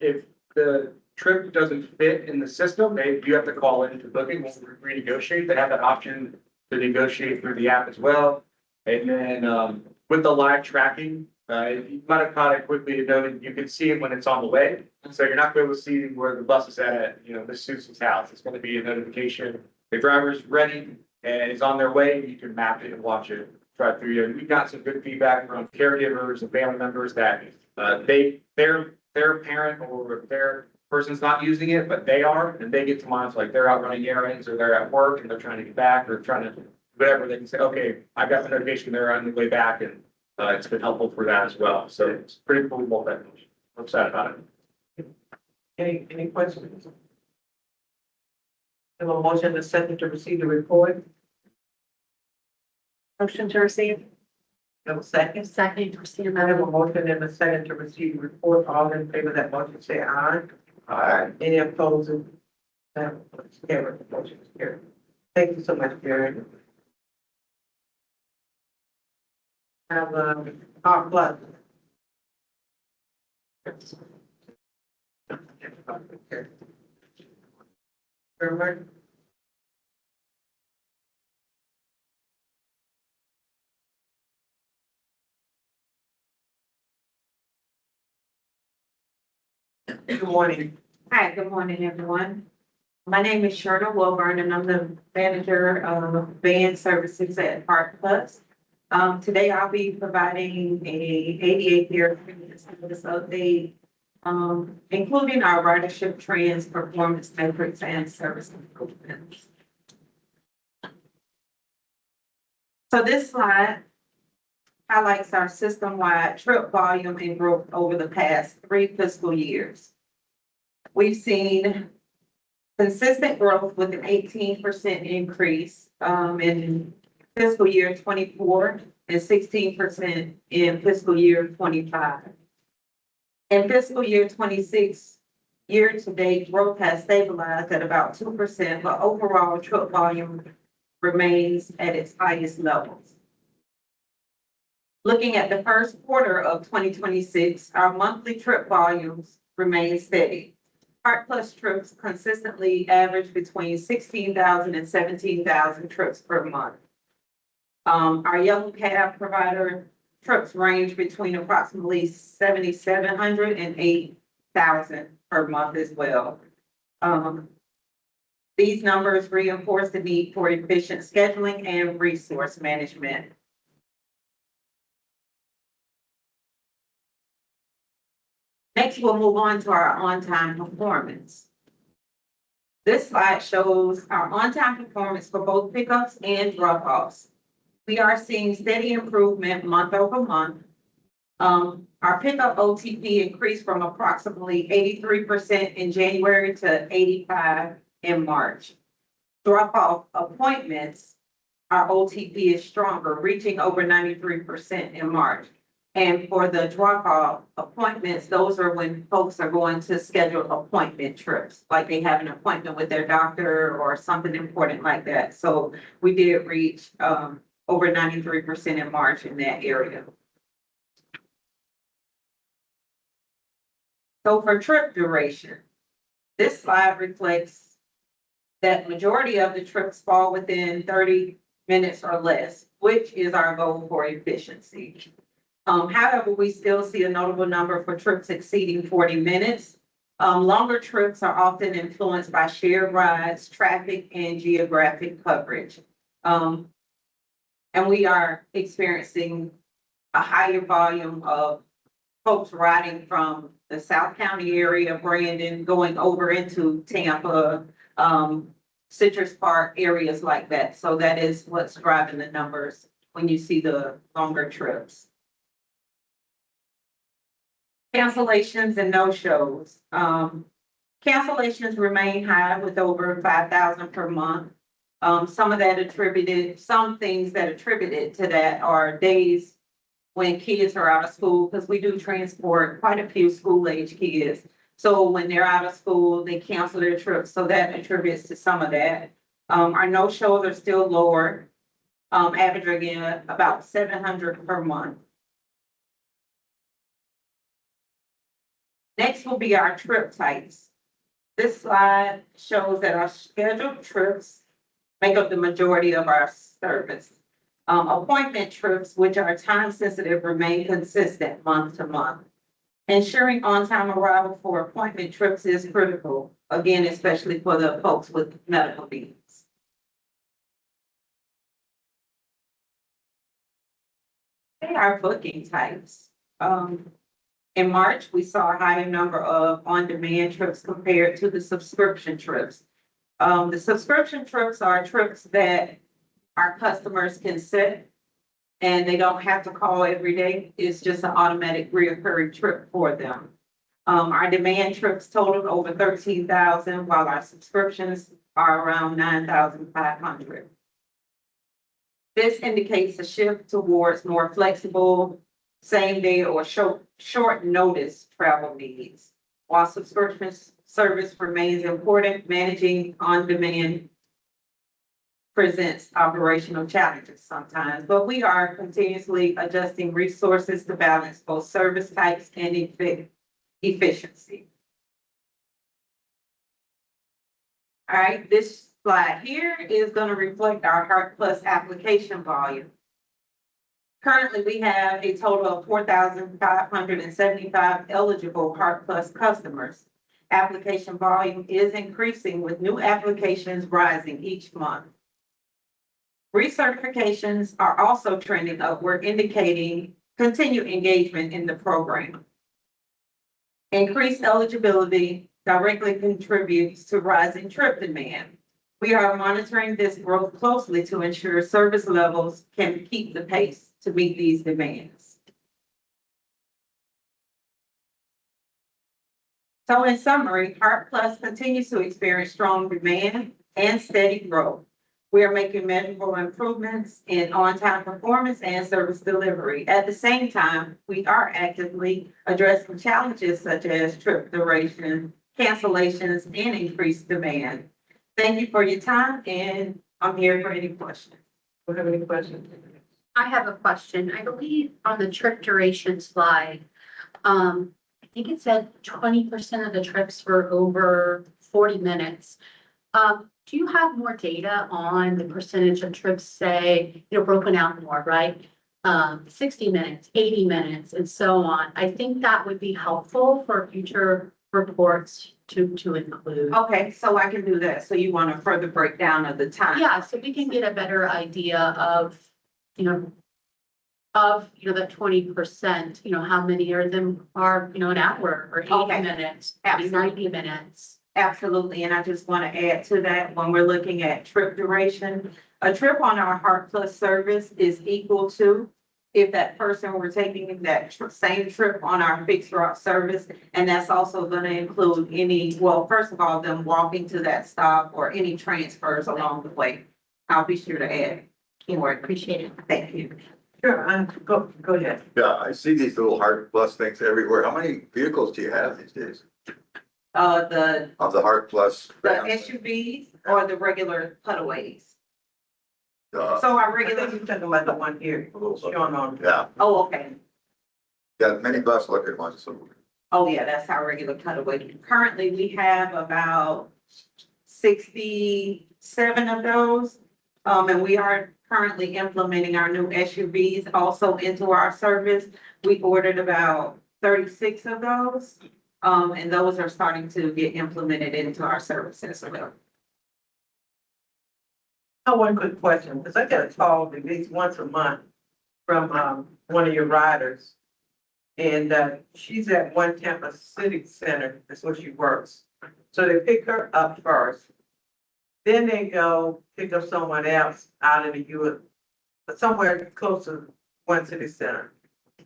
if the trip doesn't fit in the system, you have to call in to booking, we'll renegotiate. They have that option to negotiate through the app as well. And then with the live tracking, you might have caught it quickly and noted you can see it when it's on the way. So you're not going to see where the bus is at, Miss Susan's house. It's going to be a notification. The driver's ready and is on their way. You can map it and watch it drive through. And we've got some good feedback from caregivers and family members that their parent or their person's not using it, but they are, and they get to monitor, like they're out running errands or they're at work and they're trying to get back or trying to whatever. They can say, okay, I got the notification, they're on the way back, and it's been helpful for that as well. So it's pretty cool. I'm excited about it. Any questions? Have a motion to second to receive the report. Motion to receive. Have a second. Second, Christina I have a Miller. motion and a second to receive the report. All in favor of that motion, say aye. Aye. Any opposed? That motion carried. Motion is carried. Thank you so much, Gary. Have our blood. Remember? Good morning. Hi, good morning, everyone. My name is Sherda Wilburn, and I'm the manager of van services at Park Plus. Today I'll be providing a ADA therapy. So including our ridership trends, performance metrics, and service improvements. So this slide highlights our system-wide trip volume and growth over the past 3 fiscal years. We've seen consistent growth with an 18% increase in fiscal year 24 and 16% in fiscal year 25. In fiscal year 26, year-to-date growth has stabilized at about 2%, but overall trip volume remains at its highest levels. Looking at the first quarter of 2026, our monthly trip volumes remain steady. Heart Plus trips consistently average between 16,000 and 17,000 trips per month. Our Yellow Cab provider trips range between approximately 7,700 and 8,000 per month as well. These numbers reinforce the need for efficient scheduling and resource management. Next, we'll move on to our on-time performance. This slide shows our on-time performance for both pickups and drop-offs. We are seeing steady improvement month over month. Our pickup OTP increased from approximately 83% in January to 85% in March. Drop-off appointments, our OTP is stronger, reaching over 93% in March. And for the drop-off appointments, those are when folks are going to schedule appointment trips, like they have an appointment with their doctor or something important like that. So we did reach over 93% in March in that area. So for trip duration, this slide reflects that majority of the trips fall within 30 minutes or less, which is our goal for efficiency. However, we still see a notable number for trips exceeding 40 minutes. Longer trips are often influenced by shared rides, traffic, and geographic coverage. And we are experiencing a higher volume of folks riding from the South County area, Brandon, going over into Tampa, Citrus Park, areas like that. So that is what's driving the numbers when you see the longer trips. Cancellations and no-shows. Cancellations remain high with over 5,000 per month. Some things that attributed to that are days when kids are out of school, because we do transport quite a few school-age kids. So when they're out of school, they cancel their trips, so that attributes to some of that. Our no-shows are still lower, averaging about 700 per month. Next will be our trip types. This slide shows that our scheduled trips make up the majority of our service. Appointment trips, which are time sensitive, remain consistent month to month. Ensuring on-time arrival for appointment trips is critical, again, especially for the folks with medical needs. They are booking types. In March, we saw a higher number of on-demand trips compared to the subscription trips. The subscription trips are trips that our customers can set and they don't have to call every day. It's just an automatic reoccurring trip for them. Our demand trips totaled over 13,000, while our subscriptions are around 9,500. This indicates a shift towards more flexible, same day or short notice travel needs. While subscription service remains important, managing on-demand presents operational challenges sometimes, but we are continuously adjusting resources to balance both service types and efficiency. All right, this slide here is going to reflect our Heart Plus application volume. Currently, we have a total of 4,575 eligible Heart Plus customers. Application volume is increasing with new applications rising each month. Recertifications are also trending upward, indicating continued engagement in the program. Increased eligibility directly contributes to rising trip demand. We are monitoring this growth closely to ensure service levels can keep the pace to meet these demands. So in summary, Heart Plus continues to experience strong demand and steady growth. We are making measurable improvements in on-time performance and service delivery. At the same time, we are actively addressing challenges such as trip duration, cancellations, and increased demand. Thank you for your time, and I'm here for any questions. Do you have any questions? I have a question. I believe on the trip duration slide, I think it said 20% of the trips were over 40 minutes. Do you have more data on the percentage of trips, say, broken out more, right? 60 minutes, 80 minutes, and so on. I think that would be helpful for future reports to include. Okay, so I can do that. So you want a further breakdown of the time? Yeah, so we can get a better idea of, that 20%, how many of them are, an hour or 80 Okay. minutes, Absolutely. 90 minutes. Absolutely, and I just want to add to that, when we're looking at trip duration, a trip on our Heart Plus service is equal to if that person were taking that same trip on our fixed route service, and that's also going to include first of all, them walking to that stop or any transfers along the way. I'll be sure to add. Appreciate it. Thank you. Sure, go ahead. Yeah, I see these little Heart Plus things everywhere. How many vehicles do you have these days The of the Heart Plus? SUVs or the regular cutaways? Uh, So our I think regular, you're talking about the one here, showing on. Yeah, oh, okay. got many bus looking ones, so. Oh, yeah, that's our regular cutaway. Currently, we have about 67 of those. And we are currently implementing our new SUVs also into our service. We ordered about 36 of those. And those are starting to get implemented into our service as well. One quick question, because I get a call at least once a month from one of your riders. And she's at One Tampa City Center, that's where she works. So they pick her up first. Then they go pick up someone else out in the U.S., somewhere close to One City Center.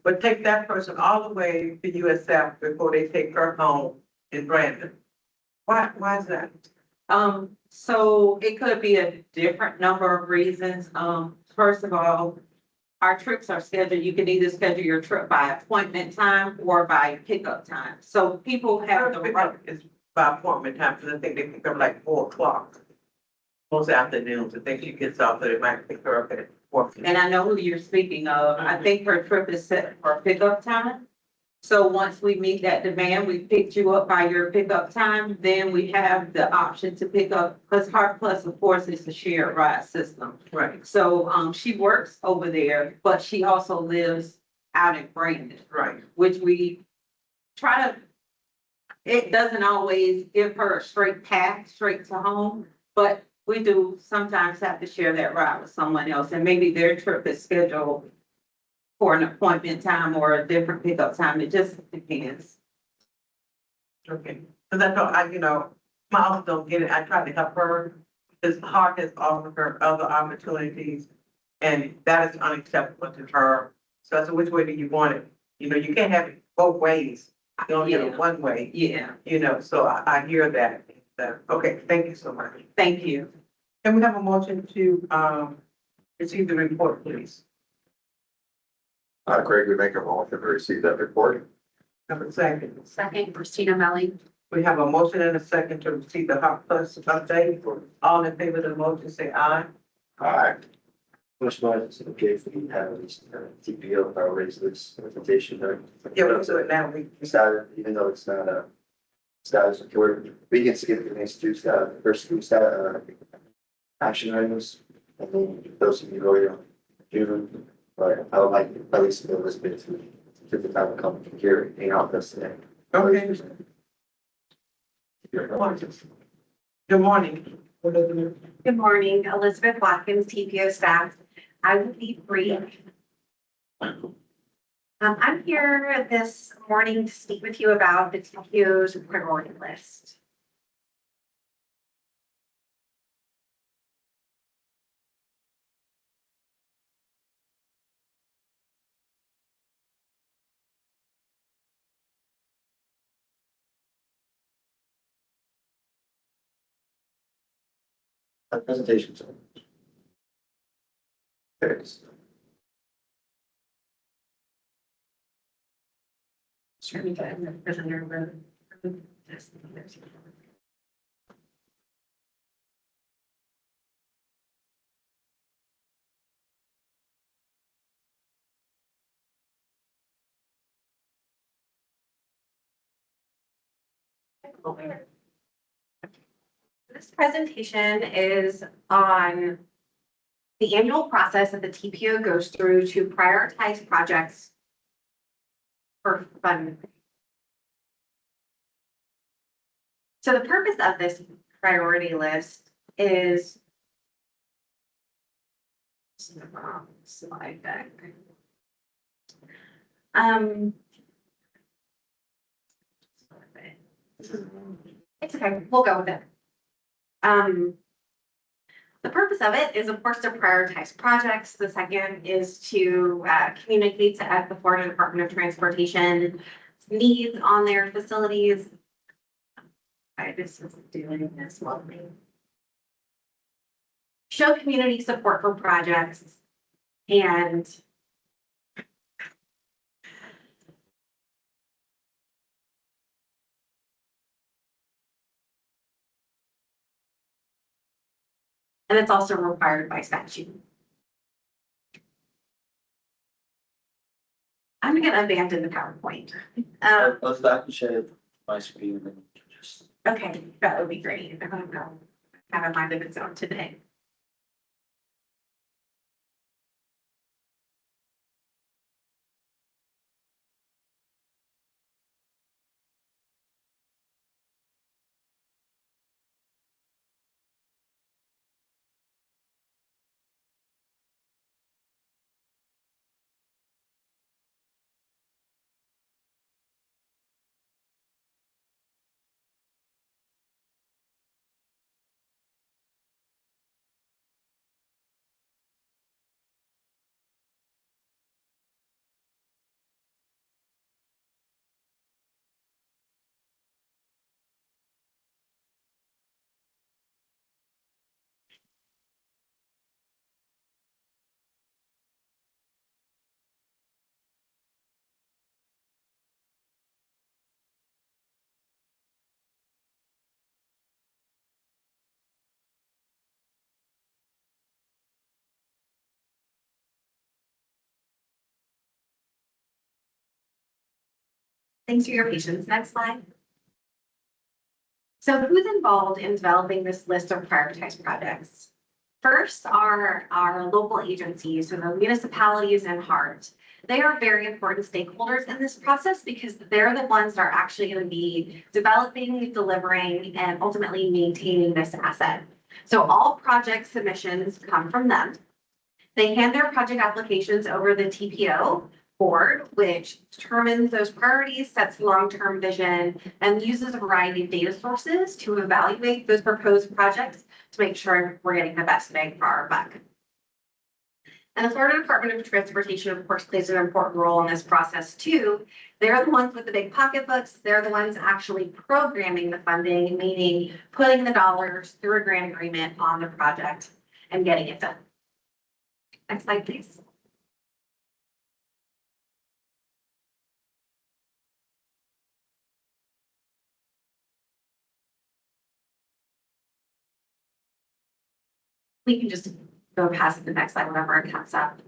But take that person all the way to USF before they take her home in Brandon. Why is that? So it could be a different number of reasons. First of all, our trips are scheduled. You can either schedule your trip by appointment time or by pickup time. So people have the right. It's by appointment time, because I think they pick up like 4:00. Most afternoons, I think she gets off, so they might pick her up at 4. And I know who you're speaking of. I think her trip is set for pickup time. So once we meet that demand, we picked you up by your pickup time, then we have the option to pick up, because Heart Plus, of course, is a shared ride system. Right, So, she works over there, but she also lives out in Brandon, right. which we try to, it doesn't always give her a straight path, straight to home, but we do sometimes have to share that ride with someone else, and maybe their trip is scheduled for an appointment time or a different pickup time. It just depends. Okay, because I know, my office don't get it. I try to help her. His heart has offered her other opportunities, and that is unacceptable to her. So I said, which way do you want it? You can't have it both ways. You don't get it one way, Yeah, so I hear that. Okay, thank you so much. thank you. Can we have a motion to receive the report, please? Craig, we make a motion to receive that report. Have a second. Second, Christina Melly. We have a motion and a second to receive the Heart Plus update. All in favor of the motion, say aye. Aye. First one, it's okay if we have this TPO, our raise this presentation. Yeah, we'll do it now. We Status, even though it's not a status report, we can skip the next two first two action items. And then those of you who are June, but I would like at least Elizabeth to the time to come here and out this today. Okay. Good morning. Good morning, Elizabeth Watkins, TPO staff. I will be brief. I'm here this morning to speak with you about the TPO's priority list. Presentation. There it is. Sure, we got the presenter. This presentation is on the annual process that the TPO goes through to prioritize projects for funding. So the purpose of this priority list is slide deck. It's okay, we'll go with it. The purpose of it is, of course, to prioritize projects. The second is to communicate to the Florida Department of Transportation needs on their facilities. This is doing this well. Show community support for projects and it's also required by statute. I'm gonna abandon the PowerPoint. Let's back and share my screen and then just. Okay, that would be great. I'm gonna go have a mind of its own today. Thanks for your patience. Next slide. So who's involved in developing this list of prioritized projects? First are our local agencies, so the municipalities and HART. They are very important stakeholders in this process because they're the ones that are actually going to be developing, delivering, and ultimately maintaining this asset. So all project submissions come from them. They hand their project applications over the TPO board, which determines those priorities, sets long-term vision, and uses a variety of data sources to evaluate those proposed projects to make sure we're getting the best bang for our buck. And the Florida Department of Transportation, of course, plays an important role in this process too. They're the ones with the big pocketbooks. They're the ones actually programming the funding, meaning putting the dollars through a grant agreement on the project and getting it done. Next slide, please. We can just go past the next slide whenever it comes up.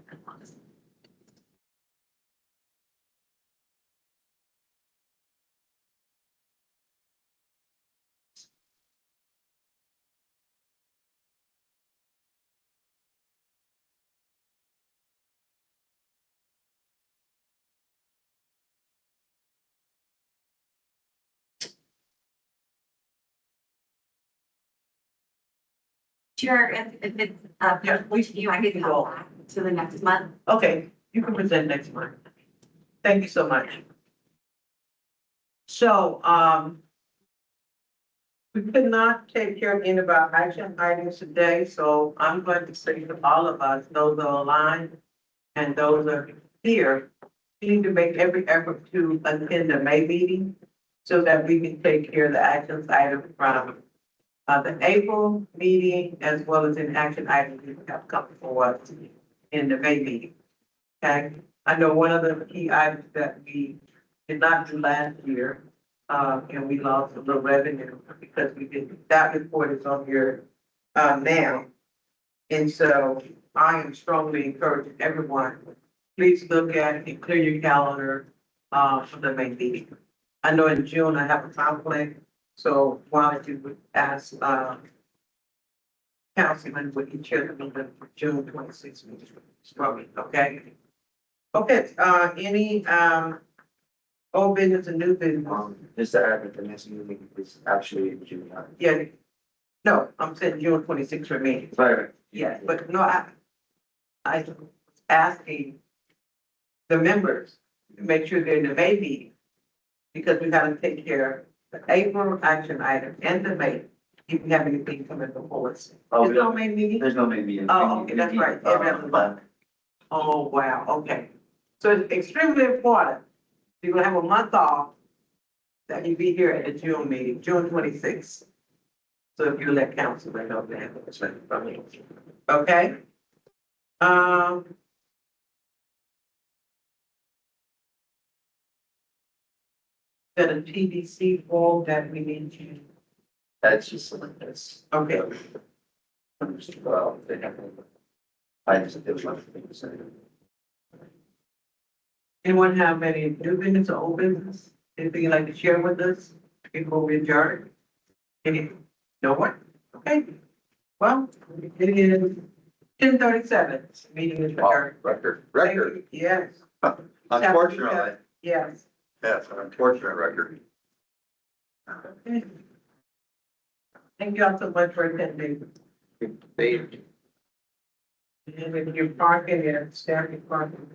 Sure, if it's Yeah, which you, I can go back to the next month. Okay, you can present next month. Thank you so much. So, we could not take care of any of our action items today, so I'm going to say to all of us, those are aligned and those are here, we need to make every effort to attend the May meeting so that we can take care of the action items from the April meeting as well as in action items we have come forward in the May meeting. Okay, I know one of the key items that we did not do last year, and we lost a little revenue because we did, that report is on here, now. And so I am strongly encouraging everyone, please look at and clear your calendar, for the May meeting. I know in June I have a conflict, so why don't you would ask, Councilman, would you chair the meeting for June 26th meeting? Strongly, okay? Okay, any, old business and new business? Just to add that the next meeting is actually in June 9th. Yeah, no, I'm saying June 26th for me. Right. Yeah, but no, I was asking the members to make sure they're in the May meeting. Because we gotta take care of the April action item and the May, if you have anything coming before us. Oh, Is no May meeting? There's no May meeting. Oh, okay, that's right. Every other month. Oh, wow, okay. So it's extremely important. You're gonna have a month off that you be here at the June meeting, June 26th. So if you let council know that, that's right from me. Okay? Got a TDC form that we need to, That's just like this. okay, Well, they have. I just, it was my thing to say. anyone have any new business or old business? Anything you'd like to share with us before we adjourn? Any, no one? Okay, well, it is 10:37, meeting is adjourned. Record, Thank you. Yes, unfortunately, yes. yes, an unfortunate record. Thank you all so much for attending. They And if you're parking, staff is parking,